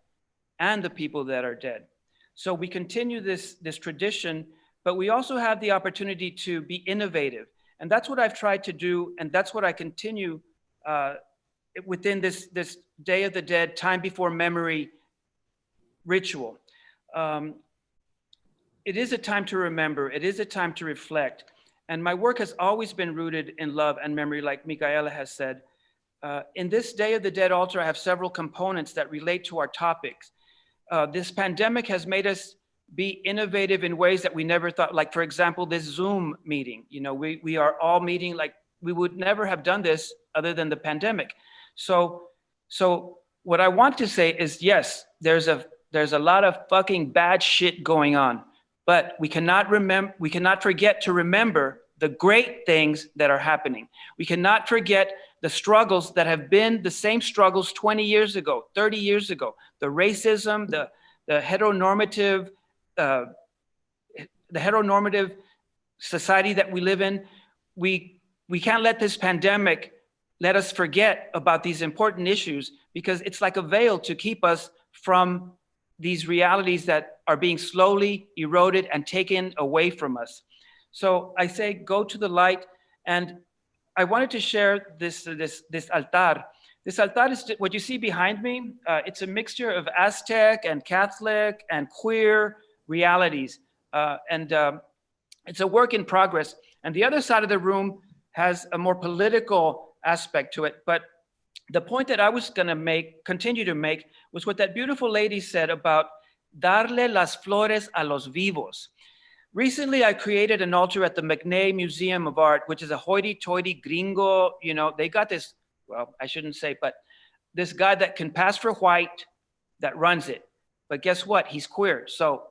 and the people that are dead. So we continue this tradition, but we also have the opportunity to be innovative. And that's what I've tried to do, and that's what I continue within this Day of the Dead, Time Before Memory ritual. It is a time to remember, it is a time to reflect. And my work has always been rooted in love and memory, like Micaela has said. In this Day of the Dead altar, I have several components that relate to our topics. This pandemic has made us be innovative in ways that we never thought, like for example, this Zoom meeting. You know, we are all meeting like we would never have done this other than the pandemic. So what I want to say is, yes, there's a lot of fucking bad shit going on, but we cannot forget to remember the great things that are happening. We cannot forget the struggles that have been the same struggles 20 years ago, 30 years ago, the racism, the heteronormative society that we live in. We can't let this pandemic let us forget about these important issues, because it's like a veil to keep us from these realities that are being slowly eroded and taken away from us. So I say, go to the light. And I wanted to share this altar. This altar is what you see behind me. It's a mixture of Aztec and Catholic and queer realities. It's a work in progress. And the other side of the room has a more political aspect to it. But the point that I was going to continue to make, was what that beautiful lady said about darle las flores a los vivos. Recently, I created an altar at the McNay Museum of Art, which is a hoity-toity gringo, you know, they got this, well, I shouldn't say, but this guy that can pass for white that runs it. But guess what? He's queer. So,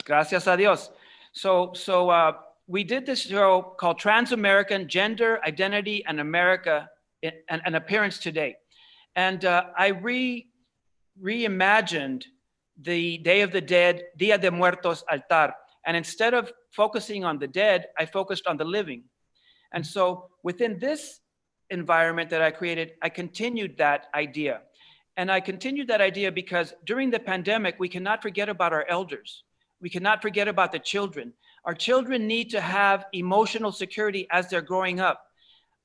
gracias a Dios. So we did this show called Trans-American Gender, Identity, and America, an Appearance Today. And I reimagined the Day of the Dead, Dia de Muertos altar. And instead of focusing on the dead, I focused on the living. And so within this environment that I created, I continued that idea. And I continued that idea because during the pandemic, we cannot forget about our elders. We cannot forget about the children. Our children need to have emotional security as they're growing up.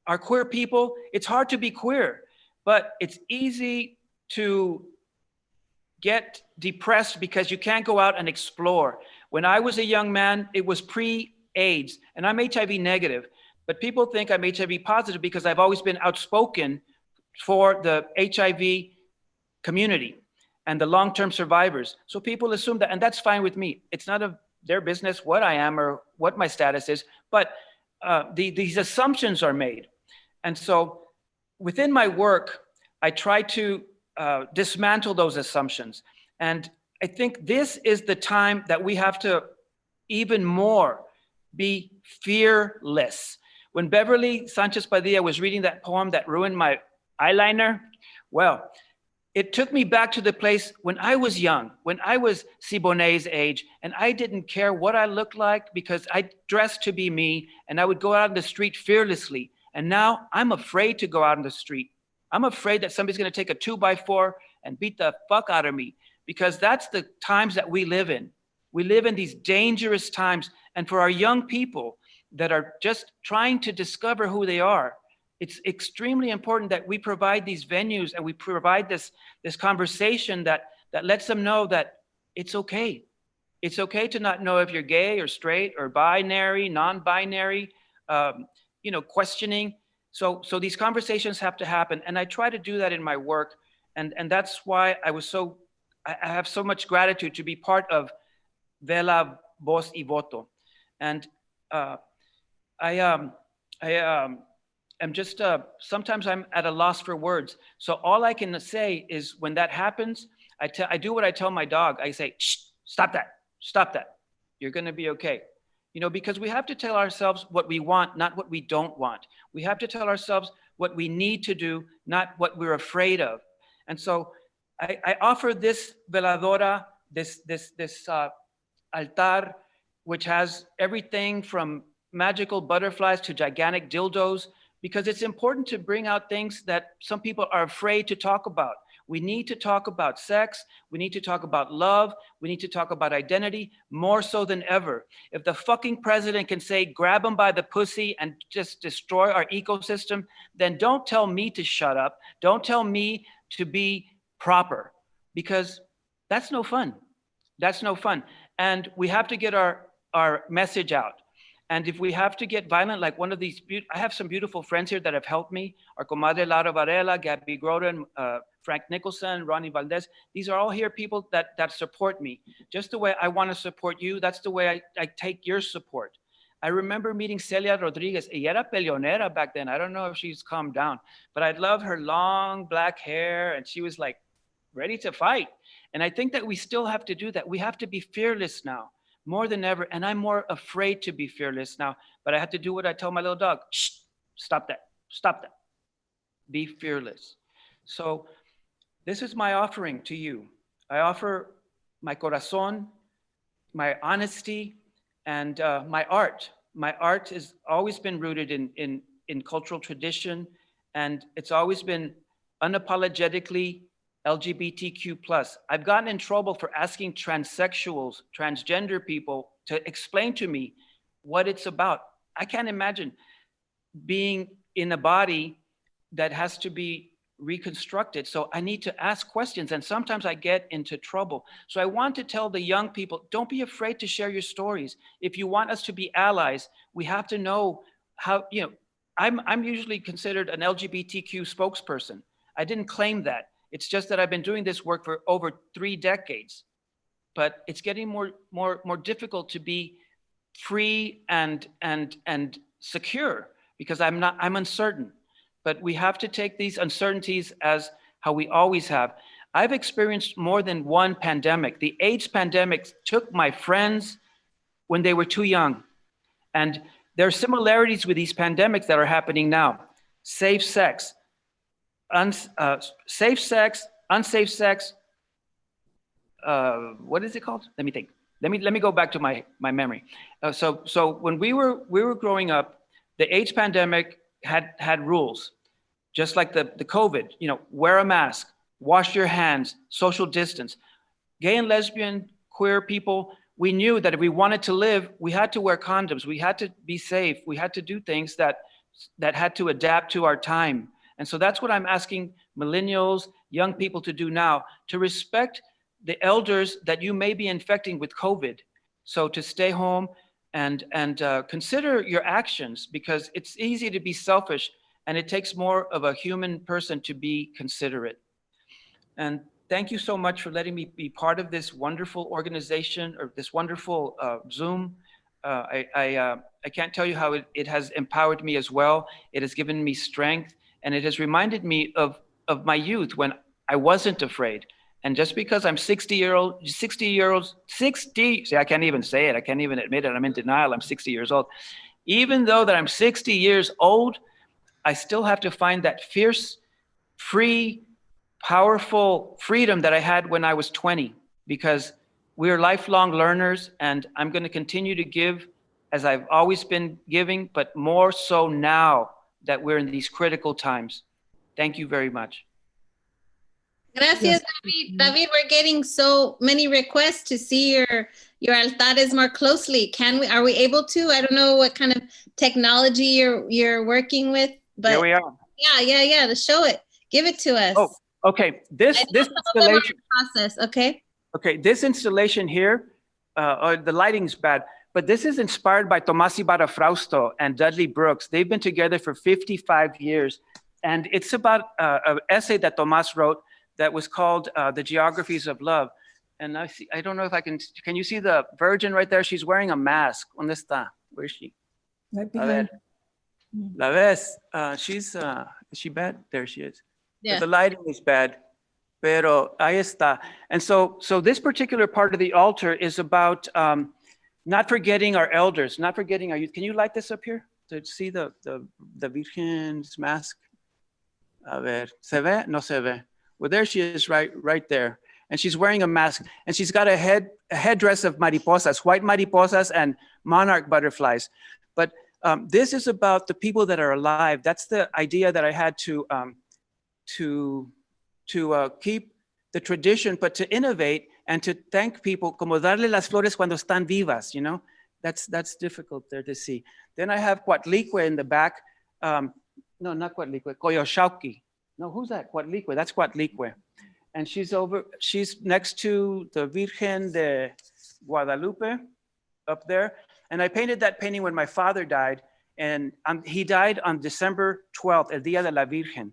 Our queer people, it's hard to be queer, but it's easy to get depressed because you can't go out and explore. When I was a young man, it was pre-AIDS, and I'm HIV negative, but people think I'm HIV positive because I've always been outspoken for the HIV community and the long-term survivors. So people assume that, and that's fine with me. It's none of their business what I am or what my status is, but these assumptions are made. And so within my work, I try to dismantle those assumptions. And I think this is the time that we have to even more be fearless. When Beverly Sanchez Padilla was reading that poem that ruined my eyeliner, well, it took me back to the place when I was young, when I was Siboney's age, and I didn't care what I looked like because I dressed to be me, and I would go out in the street fearlessly. And now I'm afraid to go out in the street. I'm afraid that somebody's gonna take a 2x4 and beat the fuck out of me, because that's the times that we live in. We live in these dangerous times. And for our young people that are just trying to discover who they are, it's extremely important that we provide these venues and we provide this conversation that lets them know that it's okay. It's okay to not know if you're gay or straight or binary, non-binary, questioning. So these conversations have to happen. And I try to do that in my work. And that's why I have so much gratitude to be part of Vela, Voz y Voto. And I'm just, sometimes I'm at a loss for words. So all I can say is when that happens, I do what I tell my dog. I say, shh, stop that. You're gonna be okay. Because we have to tell ourselves what we want, not what we don't want. We have to tell ourselves what we need to do, not what we're afraid of. And so I offer this veladora, this altar, which has everything from magical butterflies to gigantic dildos, because it's important to bring out things that some people are afraid to talk about. We need to talk about sex. We need to talk about love. We need to talk about identity more so than ever. If the fucking president can say, grab them by the pussy and just destroy our ecosystem, then don't tell me to shut up. Don't tell me to be proper, because that's no fun. That's no fun. And we have to get our message out. And if we have to get violent, like one of these, I have some beautiful friends here that have helped me. Our comadre Lara Varela, Gabby Groden, Frank Nicholson, Ronnie Valdez. These are all here people that support me. Just the way I want to support you, that's the way I take your support. I remember meeting Celia Rodríguez. Ella era peleonera back then. I don't know if she's calmed down, but I love her long black hair, and she was like ready to fight. And I think that we still have to do that. We have to be fearless now, more than ever. And I'm more afraid to be fearless now, but I have to do what I tell my little dog. Shh, stop that. Be fearless. So this is my offering to you. I offer my corazón, my honesty, and my art. My art has always been rooted in cultural tradition, and it's always been unapologetically LGBTQ+. I've gotten in trouble for asking transsexuals, transgender people to explain to me what it's about. I can't imagine being in a body that has to be reconstructed. So I need to ask questions, and sometimes I get into trouble. So I want to tell the young people, don't be afraid to share your stories. If you want us to be allies, we have to know how, I'm usually considered an LGBTQ spokesperson. I didn't claim that. It's just that I've been doing this work for over 3 decades, but it's getting more difficult to be free and secure, because I'm uncertain. But we have to take these uncertainties as how we always have. I've experienced more than one pandemic. The AIDS pandemic took my friends when they were too young. And there are similarities with these pandemics that are happening now. Safe sex, safe sex, unsafe sex. What is it called? Let me think. Let me go back to my memory. So when we were growing up, the AIDS pandemic had rules, just like the COVID. Wear a mask, wash your hands, social distance. Gay and lesbian, queer people, we knew that if we wanted to live, we had to wear condoms. We had to be safe. We had to do things that had to adapt to our time. And so that's what I'm asking millennials, young people to do now, to respect the elders that you may be infecting with COVID. So to stay home and consider your actions, because it's easy to be selfish and it takes more of a human person to be considerate. And thank you so much for letting me be part of this wonderful organization or this wonderful Zoom. I can't tell you how it has empowered me as well. It has given me strength, and it has reminded me of my youth when I wasn't afraid. And just because I'm 60, see, I can't even say it. I can't even admit it. I'm in denial. I'm 60 years old. Even though that I'm 60 years old, I still have to find that fierce, free, powerful freedom that I had when I was 20, because we're lifelong learners, and I'm going to continue to give as I've always been giving, but more so now that we're in these critical times. Thank you very much. Gracias, David. David, we're getting so many requests to see your altares more closely. Are we able to? I don't know what kind of technology you're working with, but here we are. Yeah, to show it. Give it to us. Oh, okay. This installation process, okay? Okay, this installation here, the lighting's bad, but this is inspired by Tomás Ibarra Frausto and Dudley Brooks. They've been together for 55 years. And it's about an essay that Tomás wrote that was called The Geographies of Love. And I don't know if I can you see the Virgin right there? She's wearing a mask. ¿Dónde está? Where is she? Right behind. La ves? Is she bad? There she is. Yeah. But the lighting is bad. Pero ahí está. And so this particular part of the altar is about not forgetting our elders, not forgetting our youth. Can you light this up here to see the Virgen's mask? A ver, ¿se ve? No se ve. Well, there she is right there. And she's wearing a mask, and she's got a headdress of mariposas, white mariposas and monarch butterflies. But this is about the people that are alive. That's the idea that I had to keep the tradition, but to innovate and to thank people, como darle las flores cuando están vivas, you know? That's difficult there to see. Then I have Coatlicue in the back. No, not Coatlicue, Coyoshauqui. No, who's that? Coatlicue, that's Coatlicue. And she's next to the Virgen de Guadalupe up there. And I painted that painting when my father died. And he died on December 12th, El Día de la Virgen.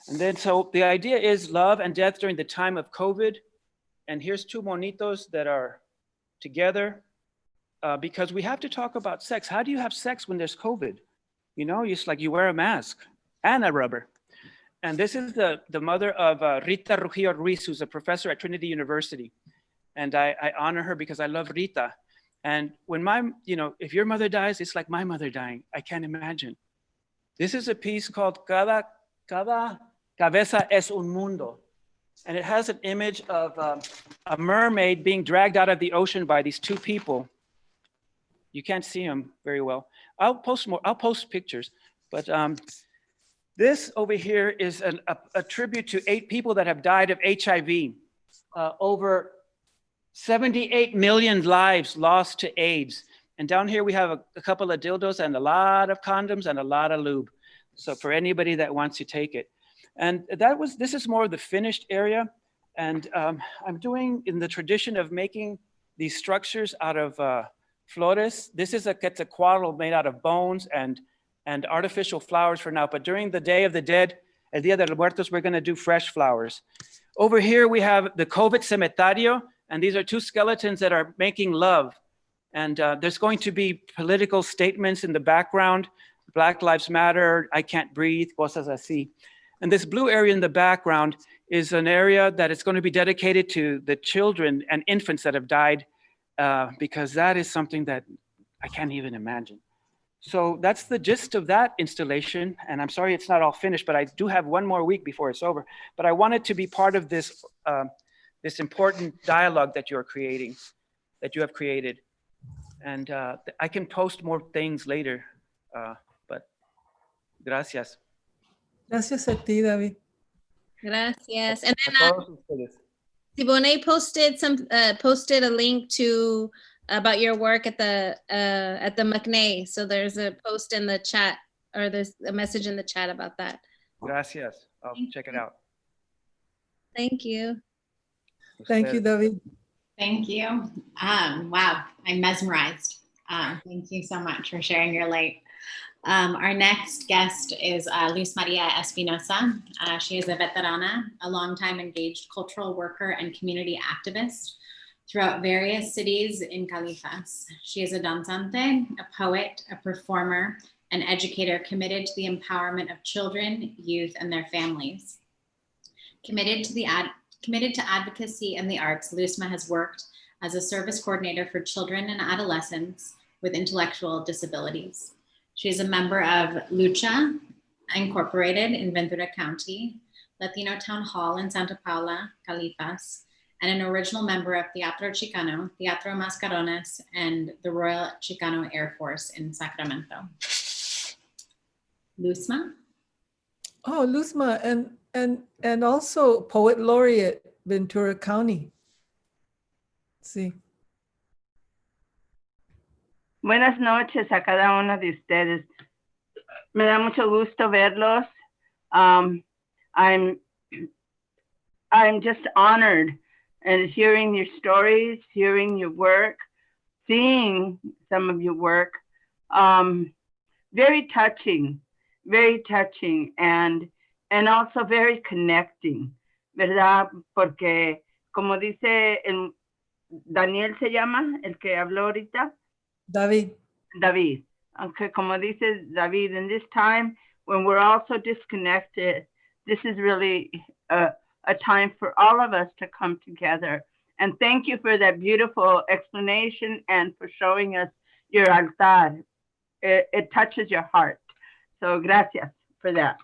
And then, so the idea is love and death during the time of COVID. And here's two monitos that are together because we have to talk about sex. How do you have sex when there's COVID? You know, it's like you wear a mask and a rubber. And this is the mother of Rita Ruggiero Ruiz, who's a professor at Trinity University. And I honor her because I love Rita. And when if your mother dies, it's like my mother dying. I can't imagine. This is a piece called Cada Cabeza es un Mundo. And it has an image of a mermaid being dragged out of the ocean by these two people. You can't see them very well. I'll post pictures, but this over here is a tribute to 8 people that have died of HIV. Over 78 million lives lost to AIDS. And down here we have a couple of dildos and a lot of condoms and a lot of lube. So for anybody that wants to take it. And this is more of the finished area. And I'm doing in the tradition of making these structures out of flores. This is a quetzalcoatl made out of bones and artificial flowers for now. But during the Day of the Dead, El Día de los Muertos, we're gonna do fresh flowers. Over here, we have the COVID Cementerio. And these are 2 skeletons that are making love. And there's going to be political statements in the background. Black Lives Matter, I can't breathe, cosas así. And this blue area in the background is an area that is going to be dedicated to the children and infants that have died because that is something that I can't even imagine. So that's the gist of that installation. And I'm sorry it's not all finished, but I do have 1 more week before it's over. But I wanted to be part of this, this important dialogue that you're creating, that you have created. And I can post more things later, but gracias. Gracias a ti, David. Gracias. And then Siboney posted a link to about your work at the McNay. So there's a post in the chat, or there's a message in the chat about that. Gracias. I'll check it out. Thank you. Thank you, David. Thank you. Wow, I'm mesmerized. Thank you so much for sharing your light. Our next guest is Luz Maria Espinosa. She is a veterana, a longtime engaged cultural worker and community activist throughout various cities in Califas. She is a danzante, a poet, a performer, an educator committed to the empowerment of children, youth, and their families. Committed to advocacy and the arts, Luzma has worked as a service coordinator for children and adolescents with intellectual disabilities. She is a member of Lucha Incorporated in Ventura County, Latino Town Hall in Santa Paula, Califas, and an original member of Teatro Chicano, Teatro Mascarones, and the Royal Chicano Air Force in Sacramento. Luzma? Oh, Luzma, and also Poet Laureate, Ventura County. Sí. Buenas noches a cada uno de ustedes. Me da mucho gusto verlos. I'm just honored and hearing your stories, hearing your work, seeing some of your work. Very touching, and also very connecting, ¿verdad? Porque como dice Daniel se llama, el que habló ahorita. David. Okay, como dice David, in this time when we're all so disconnected, this is really a time for all of us to come together. And thank you for that beautiful explanation and for showing us your altar. It touches your heart. So gracias for that.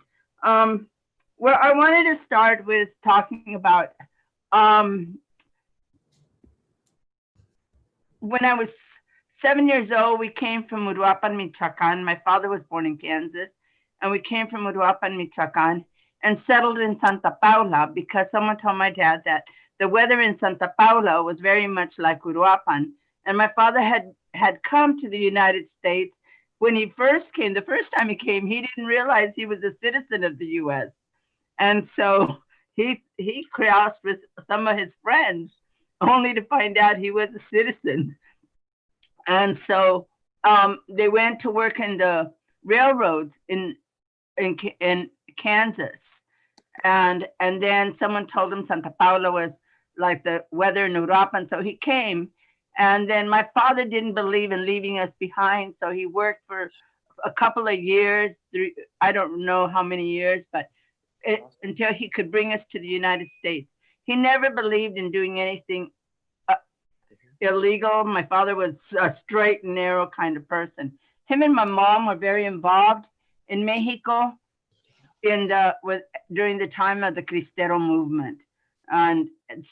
Well, I wanted to start with talking about when I was 7 years old, we came from Uruapan, Michoacan. My father was born in Kansas, and we came from Uruapan, Michoacan, and settled in Santa Paula because someone told my dad that the weather in Santa Paula was very much like Uruapan. And my father had come to the United States. When he first came, the first time he came, he didn't realize he was a citizen of the US. And so he crossed with some of his friends only to find out he was a citizen. And so they went to work in the railroads in Kansas. And then someone told him Santa Paula was like the weather in Uruapan. So he came. And then my father didn't believe in leaving us behind. So he worked for a couple of years, I don't know how many years, but until he could bring us to the United States. He never believed in doing anything illegal. My father was a straight and narrow kind of person. Him and my mom were very involved in Mexico during the time of the Cristero movement, and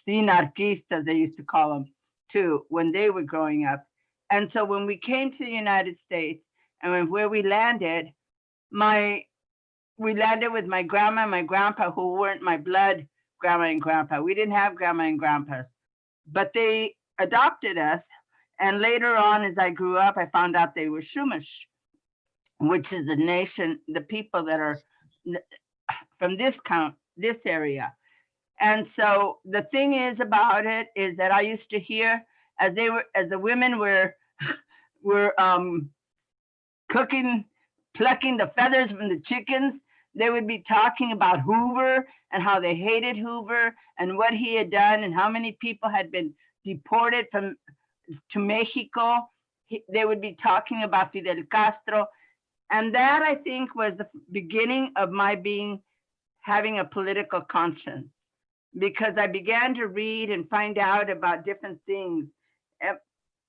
Sinarquistas, they used to call them too, when they were growing up. And so when we came to the United States and where we landed, we landed with my grandma and my grandpa, who weren't my blood grandma and grandpa. We didn't have grandma and grandpas, but they adopted us. And later on, as I grew up, I found out they were Chumash, which is the nation, the people that are from this area. And so the thing is about it is that I used to hear as the women were cooking, plucking the feathers from the chickens, they would be talking about Hoover and how they hated Hoover and what he had done and how many people had been deported to Mexico. They would be talking about Fidel Castro. And that, I think, was the beginning of my having a political conscience, because I began to read and find out about different things.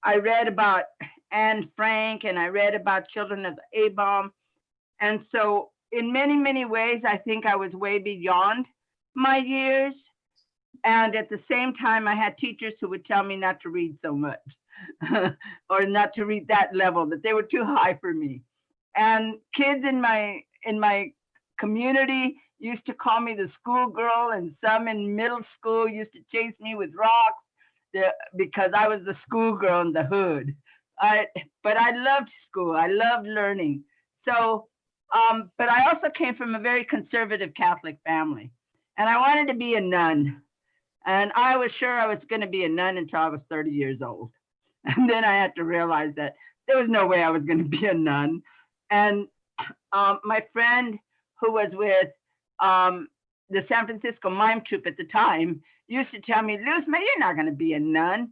I read about Anne Frank, and I read about children of the A-bomb. And so in many, many ways, I think I was way beyond my years. And at the same time, I had teachers who would tell me not to read so much or not to read that level, that they were too high for me. And kids in my community used to call me the schoolgirl, and some in middle school used to chase me with rocks because I was the schoolgirl in the hood. But I loved school. I loved learning. So, but I also came from a very conservative Catholic family, and I wanted to be a nun. And I was sure I was going to be a nun until I was 30 years old. And then I had to realize that there was no way I was going to be a nun. And my friend who was with the San Francisco Mime Troupe at the time used to tell me, Luzma, you're not going to be a nun.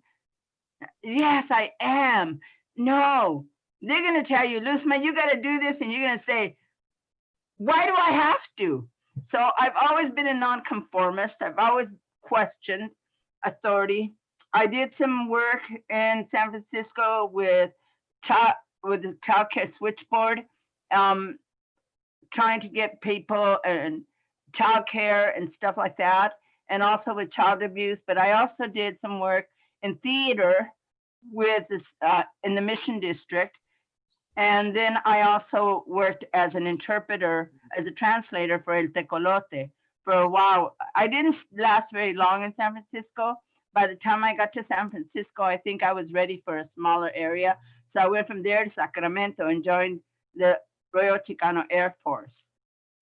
Yes, I am. No, they're going to tell you, Luzma, you got to do this. And you're going to say, why do I have to? So I've always been a nonconformist. I've always questioned authority. I did some work in San Francisco with the child care switchboard, trying to get people and child care and stuff like that, and also with child abuse. But I also did some work in theater with this, in the Mission District. And then I also worked as an interpreter, as a translator for El Tecolote for a while. I didn't last very long in San Francisco. By the time I got to San Francisco, I think I was ready for a smaller area. So I went from there to Sacramento and joined the Royal Chicano Air Force.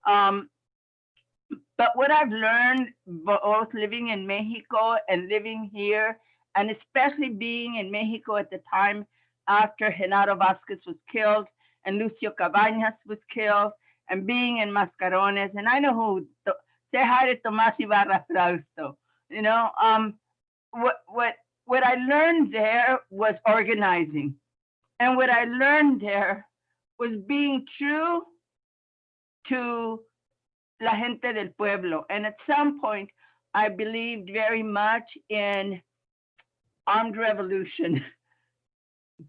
But what I've learned, both living in Mexico and living here, and especially being in Mexico at the time after Genaro Vázquez was killed and Lucio Cabañas was killed, and being in Mascarones, and I know who, say hi to Tomás Ibarra Frausto, you know, what I learned there was organizing. And what I learned there was being true to la gente del pueblo. And at some point, I believed very much in armed revolution.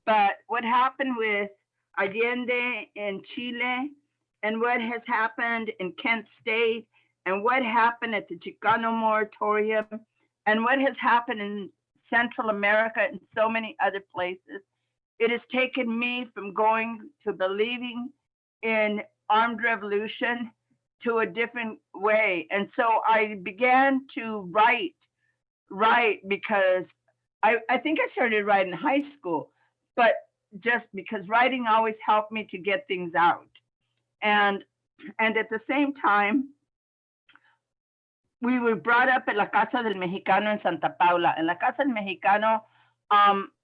But what happened with Allende in Chile, and what has happened in Kent State, and what happened at the Chicano moratorium, and what has happened in Central America and so many other places, it has taken me from going to believing in armed revolution to a different way. And so I began to write because I think I started writing in high school, but just because writing always helped me to get things out. And at the same time, we were brought up at La Casa del Mexicano in Santa Paula. And La Casa del Mexicano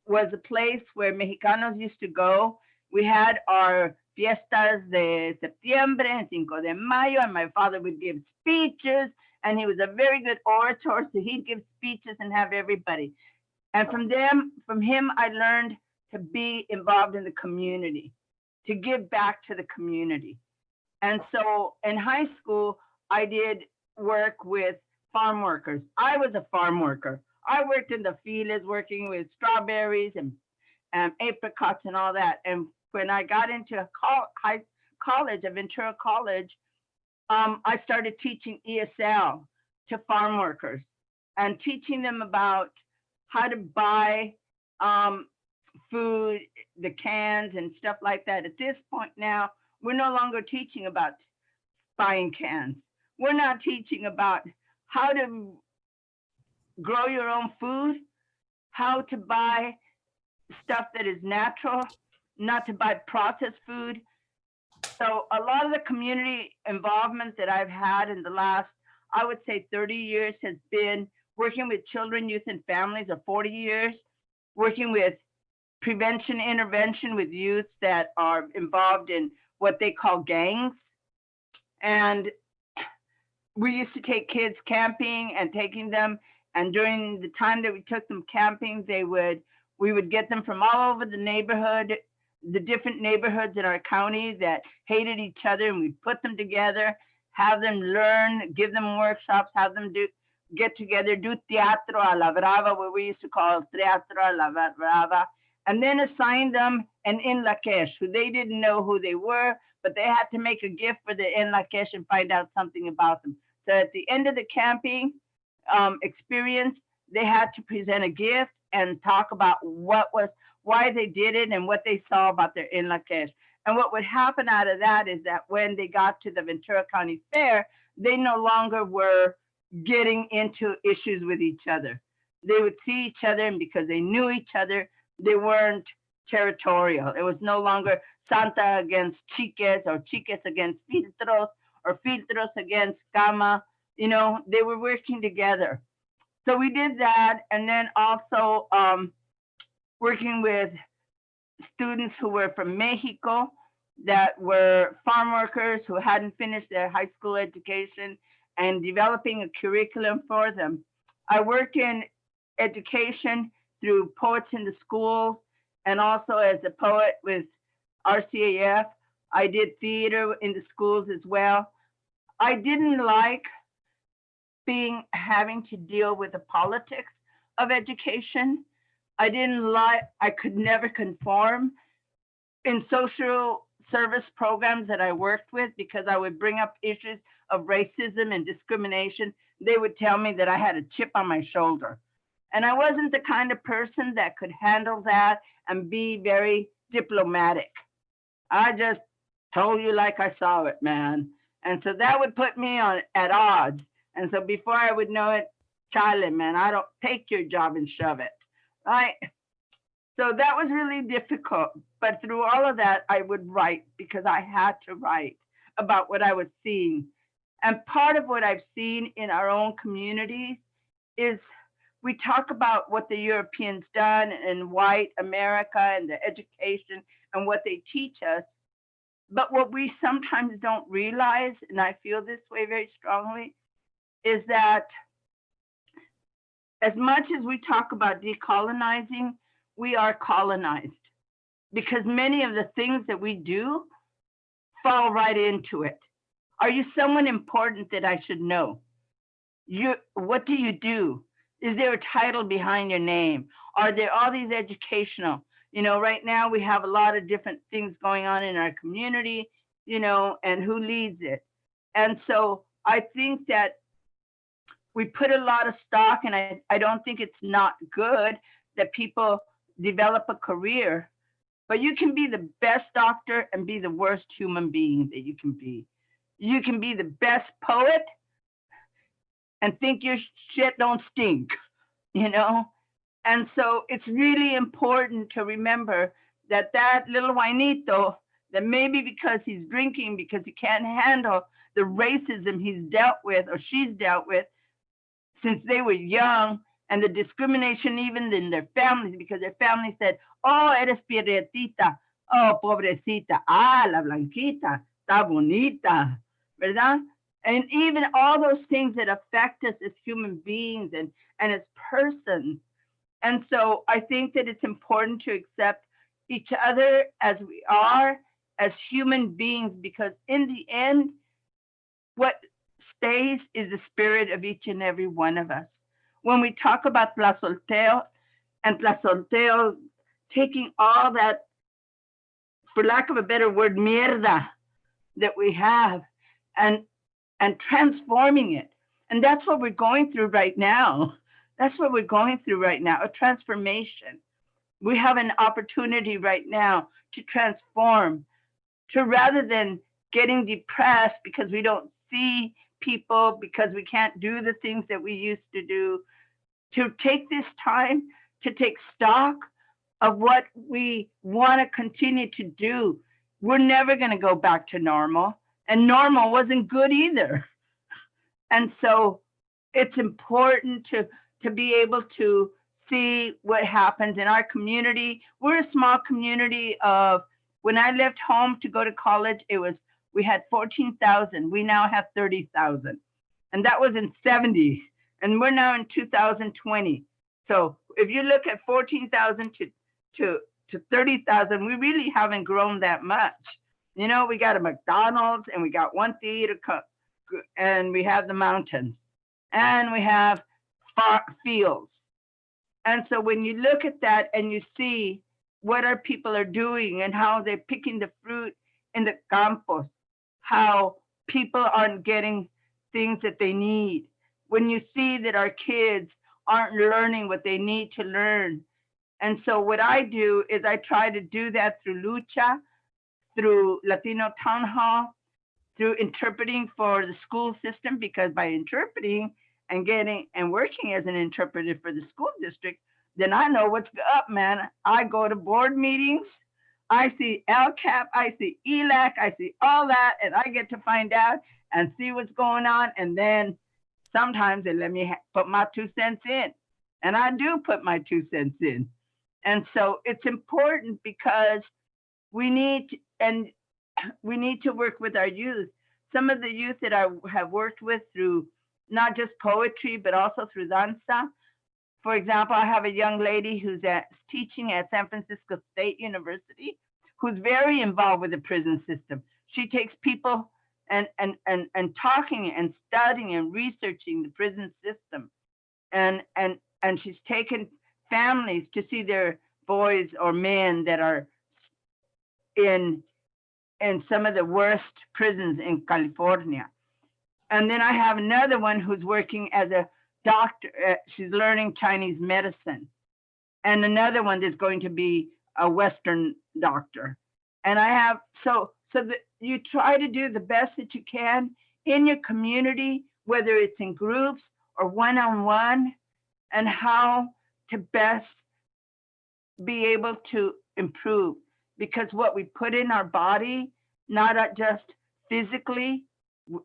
was a place where Mexicanos used to go. We had our fiestas de septiembre and Cinco de Mayo, and my father would give speeches, and he was a very good orator, so he'd give speeches and have everybody. And from him, I learned to be involved in the community, to give back to the community. And so in high school, I did work with farm workers. I was a farm worker. I worked in the fields, working with strawberries and apricots and all that. And when I got into college, at Ventura College, I started teaching ESL to farm workers and teaching them about how to buy food, the cans and stuff like that. At this point now, we're no longer teaching about buying cans. We're not teaching about how to grow your own food, how to buy stuff that is natural, not to buy processed food. So a lot of the community involvement that I've had in the last, I would say 30 years has been working with children, youth, and families, or 40 years, working with prevention intervention with youth that are involved in what they call gangs. And we used to take kids camping and taking them, and during the time that we took them camping, we would get them from all over the neighborhood, the different neighborhoods in our county that hated each other, and we'd put them together, have them learn, give them workshops, have them get together, do teatro a la brava, what we used to call teatro a la brava, and then assign them an enlaquesh, who they didn't know who they were, but they had to make a gift for the enlaquesh and find out something about them. So at the end of the camping experience, they had to present a gift and talk about why they did it and what they saw about their enlaquesh. And what would happen out of that is that when they got to the Ventura County Fair, they no longer were getting into issues with each other. They would see each other, and because they knew each other, they weren't territorial. It was no longer Santa against Chiques, or Chiques against Filtros, or Filtros against Cama. You know, they were working together. So we did that, and then also working with students who were from Mexico that were farm workers who hadn't finished their high school education and developing a curriculum for them. I work in education through Poets in the Schools and also as a poet with RCAF. I did theater in the schools as well. I didn't like having to deal with the politics of education. I could never conform in social service programs that I worked with because I would bring up issues of racism and discrimination. They would tell me that I had a chip on my shoulder. And I wasn't the kind of person that could handle that and be very diplomatic. I just told you like I saw it, man. And so that would put me at odds. And so before I would know it, Charlie, man, I don't take your job and shove it, right? So that was really difficult. But through all of that, I would write because I had to write about what I was seeing. And part of what I've seen in our own communities is we talk about what the Europeans done in white America and the education and what they teach us. But what we sometimes don't realize, and I feel this way very strongly, is that as much as we talk about decolonizing, we are colonized because many of the things that we do fall right into it. Are you someone important that I should know? What do you do? Is there a title behind your name? Are there all these educational? You know, right now we have a lot of different things going on in our community, you know, and who leads it. And so I think that we put a lot of stock, and I don't think it's not good that people develop a career, but you can be the best doctor and be the worst human being that you can be. You can be the best poet and think your shit don't stink, you know? And so it's really important to remember that that little Juanito, that maybe because he's drinking, because he can't handle the racism he's dealt with or she's dealt with since they were young, and the discrimination even in their families, because their family said, oh, eres prietita, oh, pobrecita, ah, la blanquita, está bonita, ¿verdad? And even all those things that affect us as human beings and as persons. And so I think that it's important to accept each other as we are, as human beings, because in the end, what stays is the spirit of each and every one of us. When we talk about plazolteo and plazolteo, taking all that, for lack of a better word, mierda that we have and transforming it. And that's what we're going through right now. That's what we're going through right now, a transformation. We have an opportunity right now to transform, to rather than getting depressed because we don't see people, because we can't do the things that we used to do, to take this time to take stock of what we want to continue to do. We're never going to go back to normal, and normal wasn't good either. And so it's important to be able to see what happens in our community. We're a small community of, when I left home to go to college, we had 14,000. We now have 30,000. And that was in 70. And we're now in 2020. So if you look at 14,000 to 30,000, we really haven't grown that much. You know, we got a McDonald's and we got one theater and we have the mountains and we have fields. And so when you look at that and you see what our people are doing and how they're picking the fruit in the campos, how people aren't getting things that they need, when you see that our kids aren't learning what they need to learn. And so what I do is I try to do that through Lucha, through Latino Town Hall, through interpreting for the school system, because by interpreting and getting and working as an interpreter for the school district, then I know what's up, man. I go to board meetings, I see LCAP, I see ELAC, I see all that, and I get to find out and see what's going on and then sometimes they let me put my 2 cents in. And I do put my 2 cents in. And so it's important because we need to work with our youth. Some of the youth that I have worked with through not just poetry, but also through danza. For example, I have a young lady who's teaching at San Francisco State University, who's very involved with the prison system. She takes people and talking and studying and researching the prison system. And she's taken families to see their boys or men that are in some of the worst prisons in California. And then I have another one who's working as a doctor. She's learning Chinese medicine. And another one that's going to be a Western doctor. And I have, so that you try to do the best that you can in your community, whether it's in groups or one-on-one, and how to best be able to improve. Because what we put in our body, not just physically,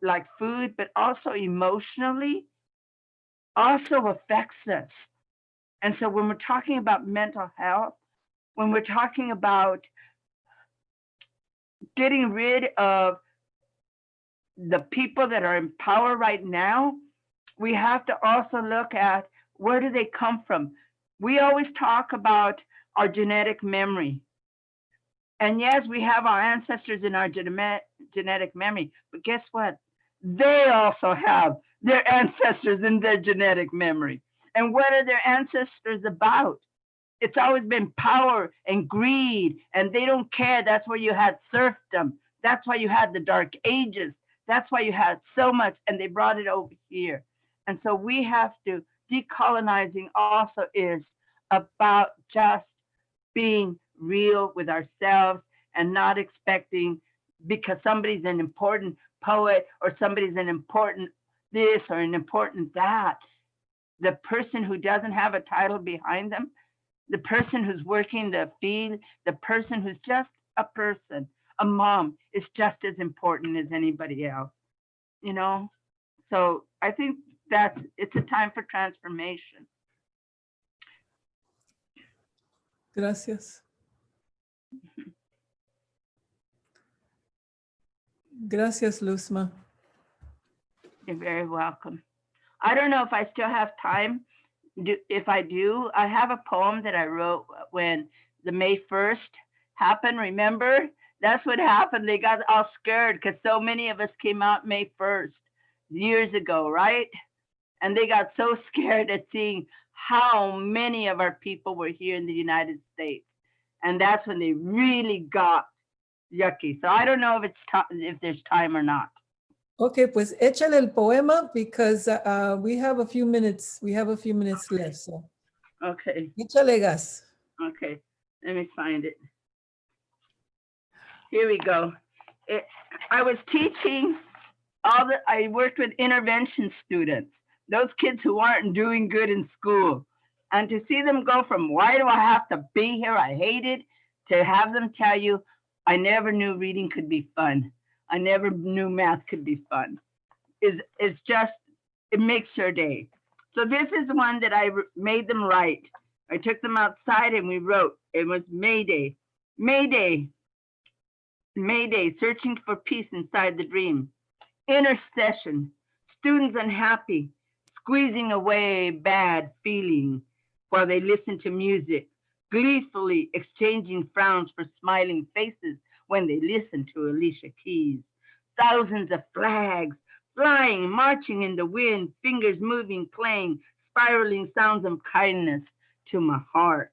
like food, but also emotionally, also affects us. And so when we're talking about mental health, when we're talking about getting rid of the people that are in power right now, we have to also look at where do they come from. We always talk about our genetic memory. And yes, we have our ancestors in our genetic memory, but guess what? They also have their ancestors in their genetic memory. And what are their ancestors about? It's always been power and greed, and they don't care. That's where you had serfdom. That's why you had the Dark Ages. That's why you had so much, and they brought it over here. And so we have to, decolonizing also is about just being real with ourselves and not expecting because somebody's an important poet or somebody's an important this or an important that. The person who doesn't have a title behind them, the person who's working the field, the person who's just a person, a mom, is just as important as anybody else, you know? So I think it's a time for transformation. Gracias. Gracias, Luzma. You're very welcome. I don't know if I still have time. If I do, I have a poem that I wrote when the May 1st happened. Remember? That's what happened. They got all scared because so many of us came out May 1st years ago, right? And they got so scared at seeing how many of our people were here in the United States. And that's when they really got yucky. So I don't know if there's time or not. Okay, pues échale el poema because we have a few minutes. We have a few minutes left. So. Okay. Échale gas. Okay, let me find it. Here we go. I was teaching I worked with intervention students, those kids who aren't doing good in school. And to see them go from, why do I have to be here? I hate it, to have them tell you, I never knew reading could be fun. I never knew math could be fun. It's just, it makes your day. So this is one that I made them write. I took them outside and we wrote. It was May Day. May Day. May Day, searching for peace inside the dream. Intercession, students unhappy, squeezing away bad feeling while they listen to music, gleefully exchanging frowns for smiling faces when they listen to Alicia Keys. Thousands of flags flying, marching in the wind, fingers moving, playing, spiraling sounds of kindness to my heart.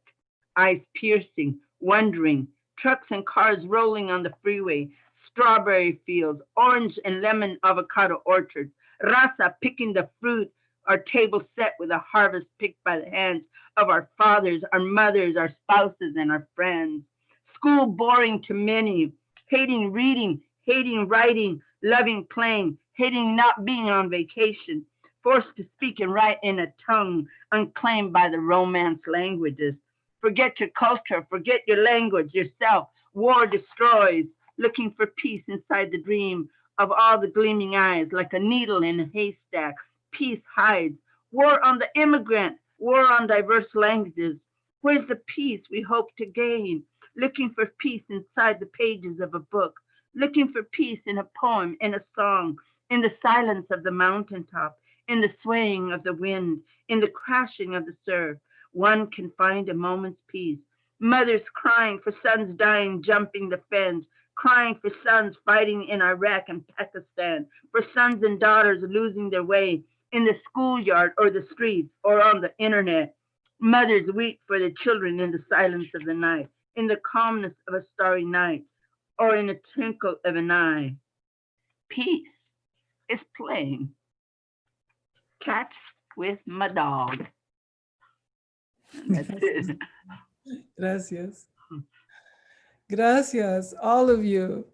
Eyes piercing, wondering, trucks and cars rolling on the freeway, strawberry fields, orange and lemon avocado orchards, raza picking the fruit, our table set with a harvest picked by the hands of our fathers, our mothers, our spouses, and our friends. School boring to many, hating reading, hating writing, loving playing, hating not being on vacation, forced to speak and write in a tongue unclaimed by the Romance languages. Forget your culture, forget your language, yourself. War destroys, looking for peace inside the dream of all the gleaming eyes, like a needle in a haystack. peace hides. War on the immigrant, war on diverse languages. Where's the peace we hope to gain? Looking for peace inside the pages of a book, looking for peace in a poem, in a song, in the silence of the mountaintop, in the swaying of the wind, in the crashing of the surf. One can find a moment's peace. Mothers crying for sons dying, jumping the fence, crying for sons fighting in Iraq and Pakistan, for sons and daughters losing their way in the schoolyard or the streets or on the internet. Mothers weep for their children in the silence of the night, in the calmness of a starry night, or in a twinkle of an eye. Peace is playing catch with my dog. That's it. Gracias. Gracias, all of you.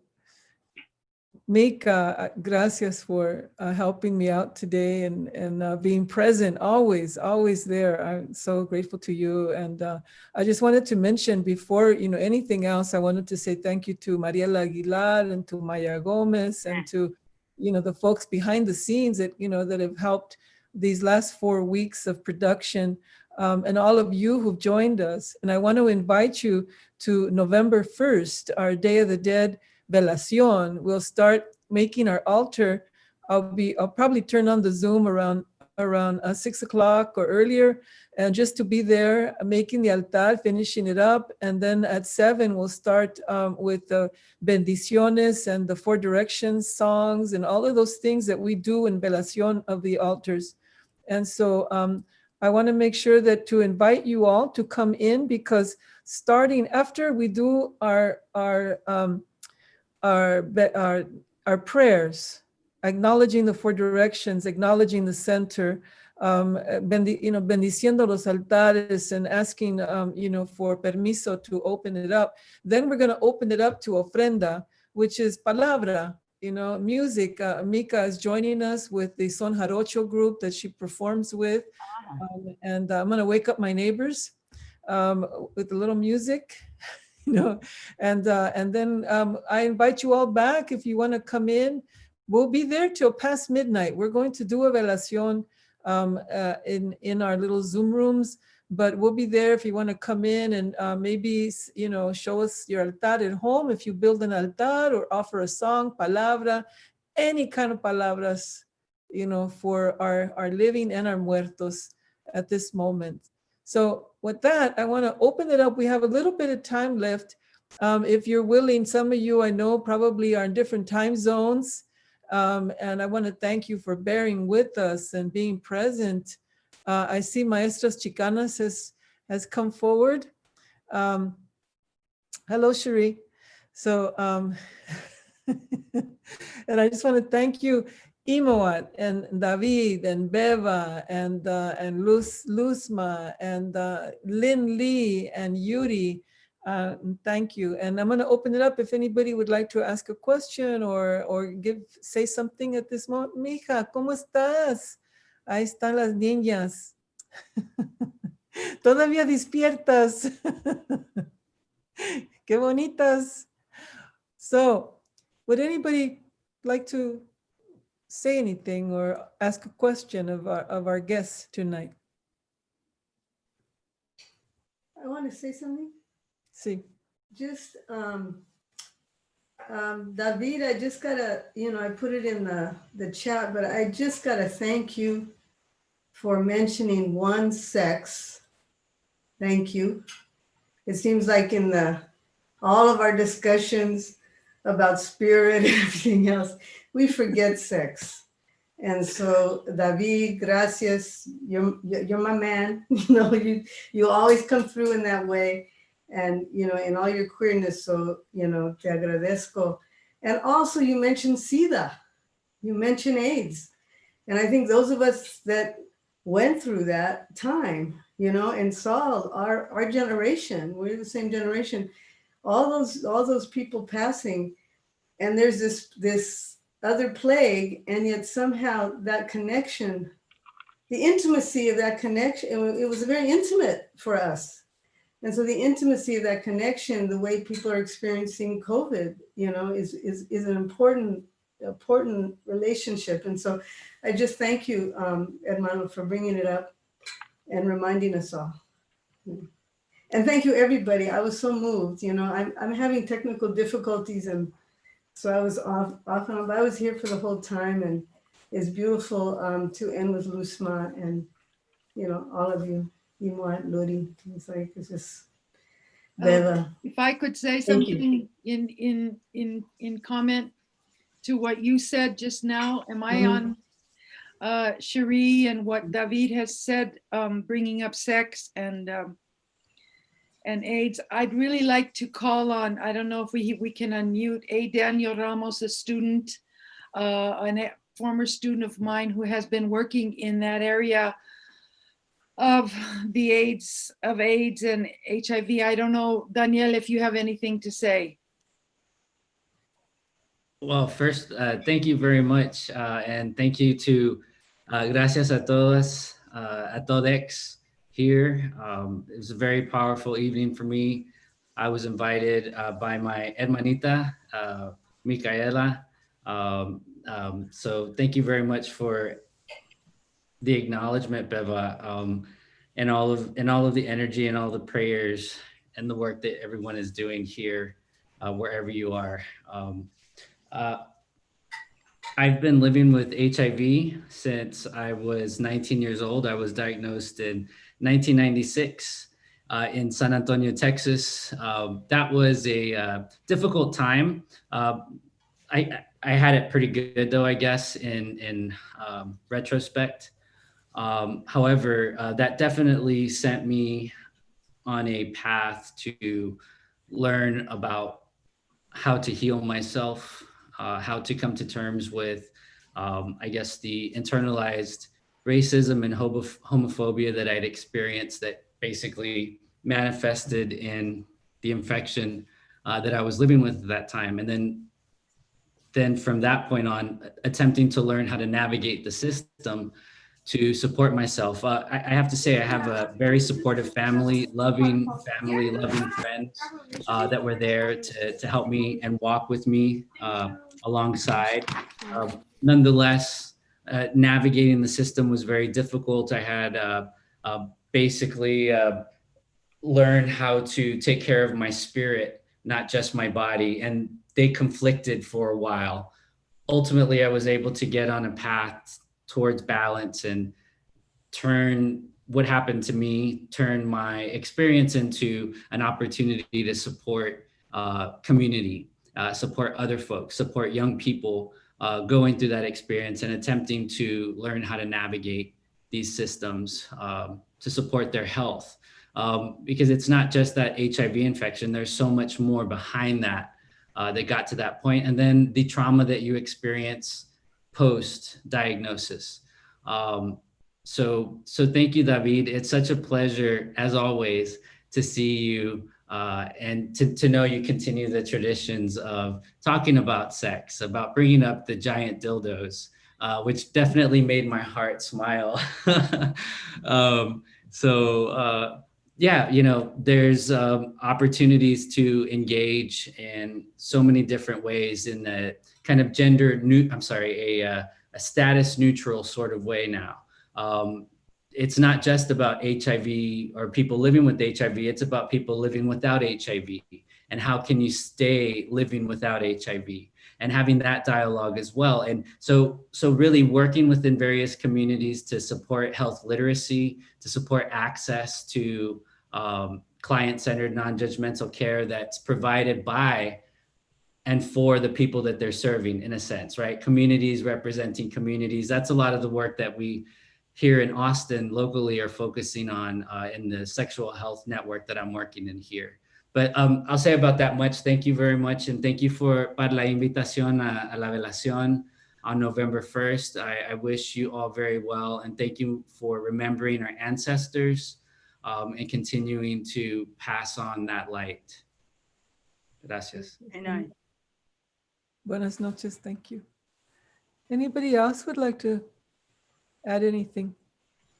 Mika, gracias for helping me out today and being present, always there. I'm so grateful to you. And I just wanted to mention before, anything else, I wanted to say thank you to Mariela Aguilar and to Maya Gomez and to, the folks behind the scenes that, that have helped these last 4 weeks of production. And all of you who've joined us. And I want to invite you to November 1st, our Day of the Dead Velación. We'll start making our altar. I'll probably turn on the Zoom around 6 o'clock or earlier, and just to be there making the altar, finishing it up. And then at 7, we'll start with the bendiciones and the 4 directions songs and all of those things that we do in Velación of the altars. And so I want to make sure that to invite you all to come in, because starting after we do our prayers, acknowledging the 4 directions, acknowledging the center, bendiciendo los altares and asking, for permiso to open it up. Then we're going to open it up to ofrenda, which is palabra, music. Mika is joining us with the Son Jarocho group that she performs with. And I'm going to wake up my neighbors with a little music, and then I invite you all back if you want to come in. We'll be there till past midnight. We're going to do a velación in our little Zoom rooms, but we'll be there if you want to come in and maybe, show us your altar at home if you build an altar, or offer a song, palabra, any kind of palabras, for our living and our muertos at this moment. So with that, I want to open it up. We have a little bit of time left. If you're willing, some of you I know probably are in different time zones. And I want to thank you for bearing with us and being present. I see Maestras Chicanas has come forward. Hello, Cherie. So, and I just want to thank you, Ymoat and David and Beva and Luzma and Lynn Lee and Yuri. Thank you. And I'm going to open it up if anybody would like to ask a question or say something at this moment. Mija, ¿cómo estás? Ahí están las niñas. Todavía despiertas. Qué bonitas. So, would anybody like to say anything or ask a question of our guests tonight? I want to say something. Sí. Just David, I just gotta, I put it in the chat, but I just gotta thank you for mentioning one sex. Thank you. It seems like in all of our discussions about spirit and everything else, we forget sex. And so, David, gracias. You're my man. You always come through in that way. And, in all your queerness. So, te agradezco. And also you mentioned SIDA. You mentioned AIDS. And I think those of us that went through that time, and saw our generation, we're the same generation, all those people passing, and there's this other plague, and yet somehow that connection, the intimacy of that connection, it was very intimate for us. And so the intimacy of that connection, the way people are experiencing COVID, is an important important relationship. And so I just thank you, Hermano, for bringing it up and reminding us all. And thank you, everybody. I was so moved. You know, I'm having technical difficulties, and so I was off and on, but I was here for the whole time, and it's beautiful to end with Luzma and, you know, all of you, Ymoat, Luri. It's like, it's just Vela. If I could say Thank you. something in comment to what you said just now, am I on Cherie and what David has said, bringing up sex and AIDS? I'd really like to call on, I don't know if we can unmute A. Daniel Ramos, a student, a former student of mine who has been working in that area of the AIDS and HIV. I don't know, Daniel, if you have anything to say. Well, first, thank you very much. And thank you to gracias a todos, a todex here. It was a very powerful evening for me. I was invited by my hermanita, Micaela. So thank you very much for the acknowledgement, Beva, and all of the energy and all the prayers and the work that everyone is doing here, wherever you are. I've been living with HIV since I was 19 years old. I was diagnosed in 1996 in San Antonio, Texas. That was a difficult time. I had it pretty good though, I guess, in retrospect. However, that definitely sent me on a path to learn about how to heal myself, how to come to terms with, I guess, the internalized racism and homophobia that I'd experienced that basically manifested in the infection that I was living with at that time. And then from that point on, attempting to learn how to navigate the system to support myself. I have to say I have a very supportive family, loving friends that were there to help me and walk with me alongside. Nonetheless, navigating the system was very difficult. I had basically learned how to take care of my spirit, not just my body, and they conflicted for a while. Ultimately, I was able to get on a path towards balance and turn what happened to me, turn my experience into an opportunity to support community, support other folks, support young people going through that experience and attempting to learn how to navigate these systems to support their health. Because it's not just that HIV infection, there's so much more behind that that got to that point. And then the trauma that you experience post-diagnosis. So thank you, David. It's such a pleasure, as always, to see you and to know you continue the traditions of talking about sex, about bringing up the giant dildos, which definitely made my heart smile. Yeah, you know, there's opportunities to engage in so many different ways in the kind of a status neutral sort of way now. It's not just about HIV or people living with HIV, it's about people living without HIV and how can you stay living without HIV and having that dialogue as well. And so really working within various communities to support health literacy, to support access to client-centered, non-judgmental care that's provided by and for the people that they're serving, in a sense, right? Communities representing communities. That's a lot of the work that we here in Austin locally are focusing on in the sexual health network that I'm working in here. But I'll say about that much. Thank you very much. And thank you for la invitación a la velación on November 1st. I wish you all very well. And thank you for remembering our ancestors and continuing to pass on that light. Gracias. Buenas noches, thank you. Anybody else would like to add anything?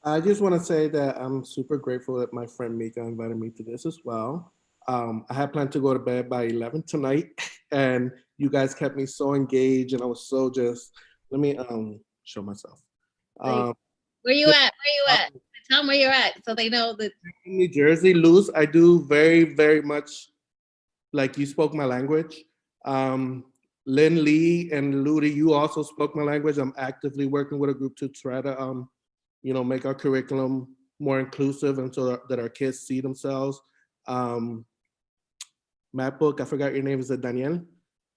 I just want to say that I'm super grateful that my friend Mika invited me to this as well. I had planned to go to bed by 11 tonight, and you guys kept me so engaged, and I was so just, let me show myself. Where you at? Where you at? Tell them where you're at so they know that. In New Jersey, Luz, I do very, very much like you spoke my language. Lynn Lee and Luri, you also spoke my language. I'm actively working with a group to try to, make our curriculum more inclusive and so that our kids see themselves. Math book, I forgot your name, is it Danielle?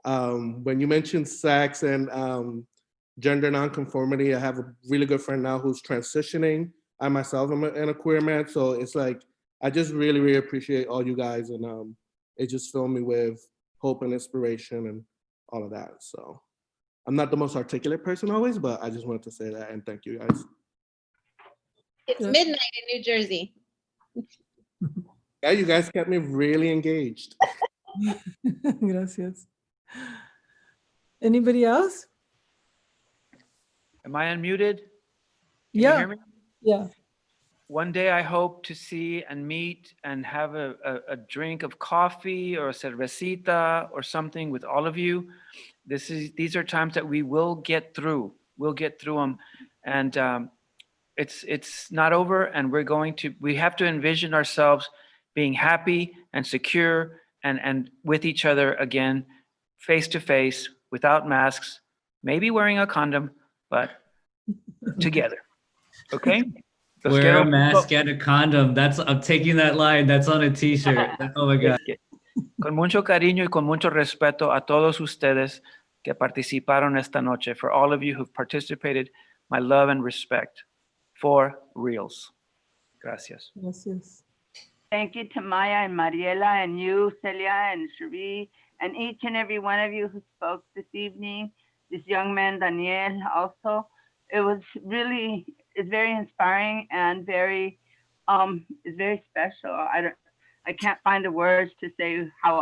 When you mentioned sex and gender nonconformity, I have a really good friend now who's transitioning. I myself am a queer man, so it's like, I just really, really appreciate all you guys, and it just filled me with hope and inspiration and all of that. So I'm not the most articulate person always, but I just wanted to say that, and thank you guys. It's midnight in New Jersey. Yeah, you guys kept me really engaged. Gracias. Anybody else? Am I unmuted? Can Yeah. you hear me? Yeah. One day I hope to see and meet and have a drink of coffee or a cervecita or something with all of you. These are times that we will get through. We'll get through them. And it's not over, and we have to envision ourselves being happy and secure and with each other again, face to face, without masks, maybe wearing a condom, but together. Okay? Wear a mask and a condom. I'm taking that line. That's on a t-shirt. Oh my God. Con mucho cariño y con mucho respeto a todos ustedes que participaron esta noche. For all of you who've participated, my love and respect. For reals. Gracias. Gracias. Thank you to Maya and Mariela and you, Celia and Cherie, and each and every one of you who spoke this evening. This young man, Daniel, also. It was really, it's very inspiring and very, it's very special. I can't find the words to say how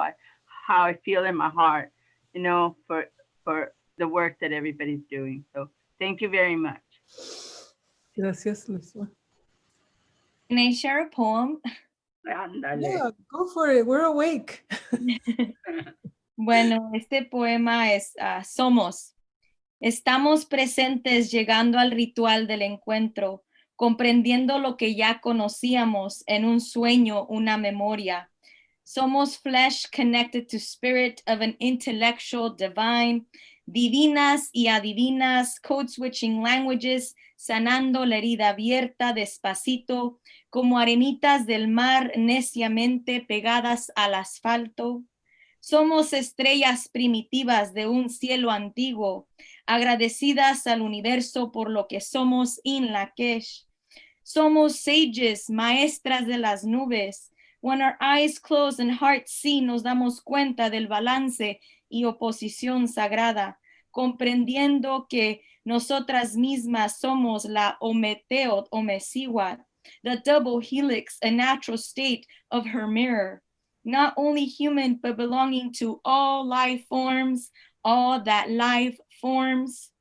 I feel in my heart, for the work that everybody's doing. So thank you very much. Gracias, Luzma. Can I share a poem? Yeah, go for it. We're awake. Bueno, este poema es Somos. Estamos presentes llegando al ritual del encuentro, comprendiendo lo que ya conocíamos en un sueño, una memoria. Somos flesh connected to spirit of an intellectual divine, divinas y adivinas, code switching languages, sanando la herida abierta despacito, como arenitas del mar neciamente pegadas al asfalto. Somos estrellas primitivas de un cielo antiguo, agradecidas al universo por lo que somos in Lakesh. Somos sages, maestras de las nubes. When our eyes close and hearts see, nos damos cuenta del balance y oposición sagrada, comprendiendo que nosotras mismas somos la Ometeot, Omesiwat, the double helix, a natural state of her mirror. Not only human, but belonging to all life forms, all that life forms.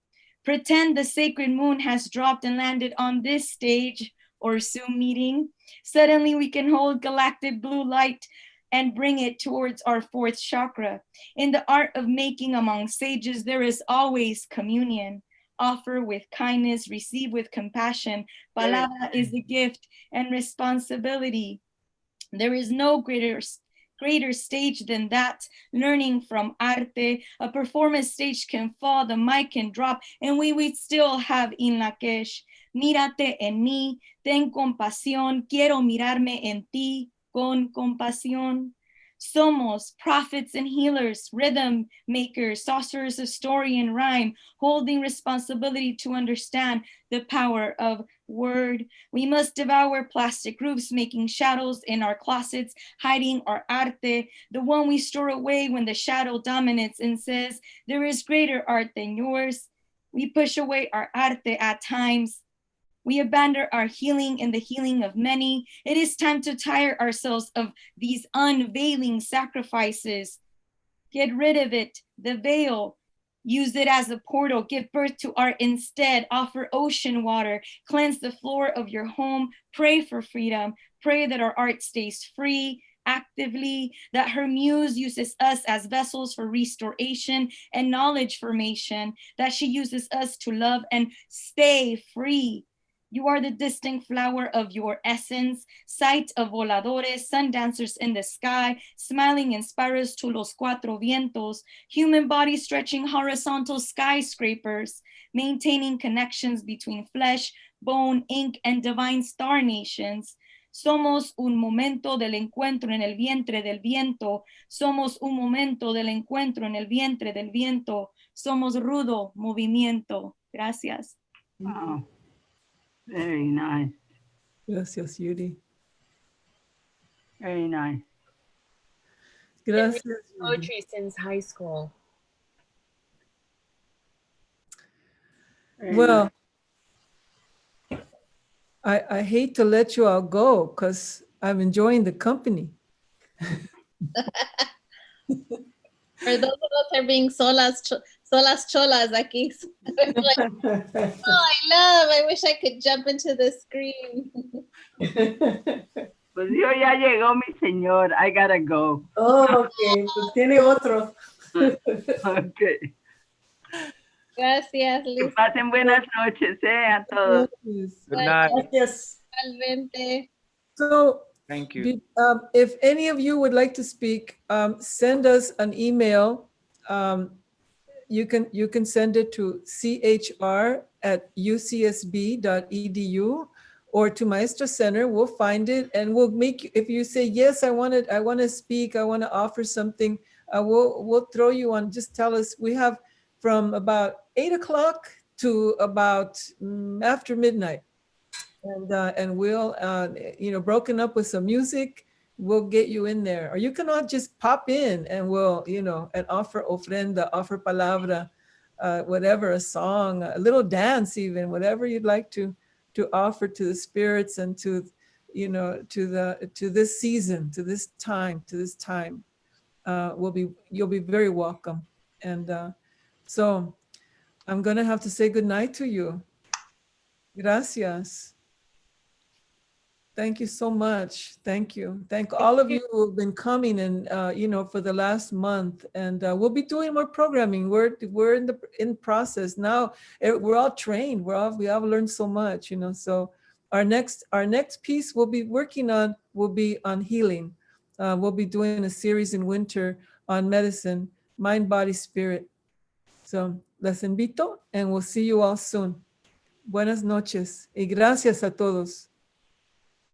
Pretend the sacred moon has dropped and landed on this stage or Zoom meeting. Suddenly we can hold galactic blue light and bring it towards our fourth chakra. In the art of making among sages, there is always communion. Offer with kindness, receive with compassion. Palabra is the gift and responsibility. There is no greater stage than that. Learning from arte, a performance stage can fall, the mic can drop, and we would still have in Lakesh. Mírate en mí, ten compasión, quiero mirarme en ti, con compasión. Somos prophets and healers, rhythm makers, sorcerers of story and rhyme, holding responsibility to understand the power of word. We must devour plastic roofs, making shadows in our closets, hiding our arte, the one we store away when the shadow dominates and says, there is greater art than yours. We push away our arte at times. We abandon our healing in the healing of many. It is time to tire ourselves of these unveiling sacrifices. Get rid of it, the veil. Use it as a portal. Give birth to art instead. Offer ocean water. Cleanse the floor of your home. Pray for freedom. Pray that our art stays free. actively, that her muse uses us as vessels for restoration and knowledge formation, that she uses us to love and stay free. You are the distinct flower of your essence, sight of voladores, sun dancers in the sky, smiling inspires to los cuatro vientos, human body stretching horizontal skyscrapers, maintaining connections between flesh, bone, ink, and divine star nations. Somos un momento del encuentro en el vientre del viento. Somos un momento del encuentro en el vientre del viento. Somos rudo movimiento. Gracias. Wow. Very nice. Gracias, Yuri. Very nice. Gracias. Poetry since high school. Well, I hate to let you all go because I'm enjoying the company. For those of us who are being solas cholas aquí. Like, I wish I could jump into the screen. Pues yo ya llegó mi señor. I gotta go. Oh, okay. Pues tiene otro. Okay. Gracias, Que Liz. pasen buenas noches, a todos. Good night. Gracias. Igualmente. So, Thank you. if any of you would like to speak, send us an email. You can send it to chr@ucsb.edu or to Maestra Center. We'll find it and we'll make you, if you say, yes, I want to speak, I want to offer something, we'll throw you on. Just tell us. We have from about 8 o'clock to about after midnight. And we'll, broken up with some music, we'll get you in there. Or you cannot just pop in and we'll, and offer ofrenda, offer palabra, whatever, a song, a little dance even, whatever you'd like to offer to the spirits and to this season, to this time. You'll be very welcome. And so I'm gonna have to say goodnight to you. Gracias. Thank you so much. Thank you. Thank all of you who have been coming and, for the last month. And we'll be doing more programming. We're in process now. We're all trained. We have learned so much, So our next piece we'll be working on will be on healing. We'll be doing a series in winter on medicine, mind, body, spirit. So les invito and we'll see you all soon. Buenas noches y gracias a todos.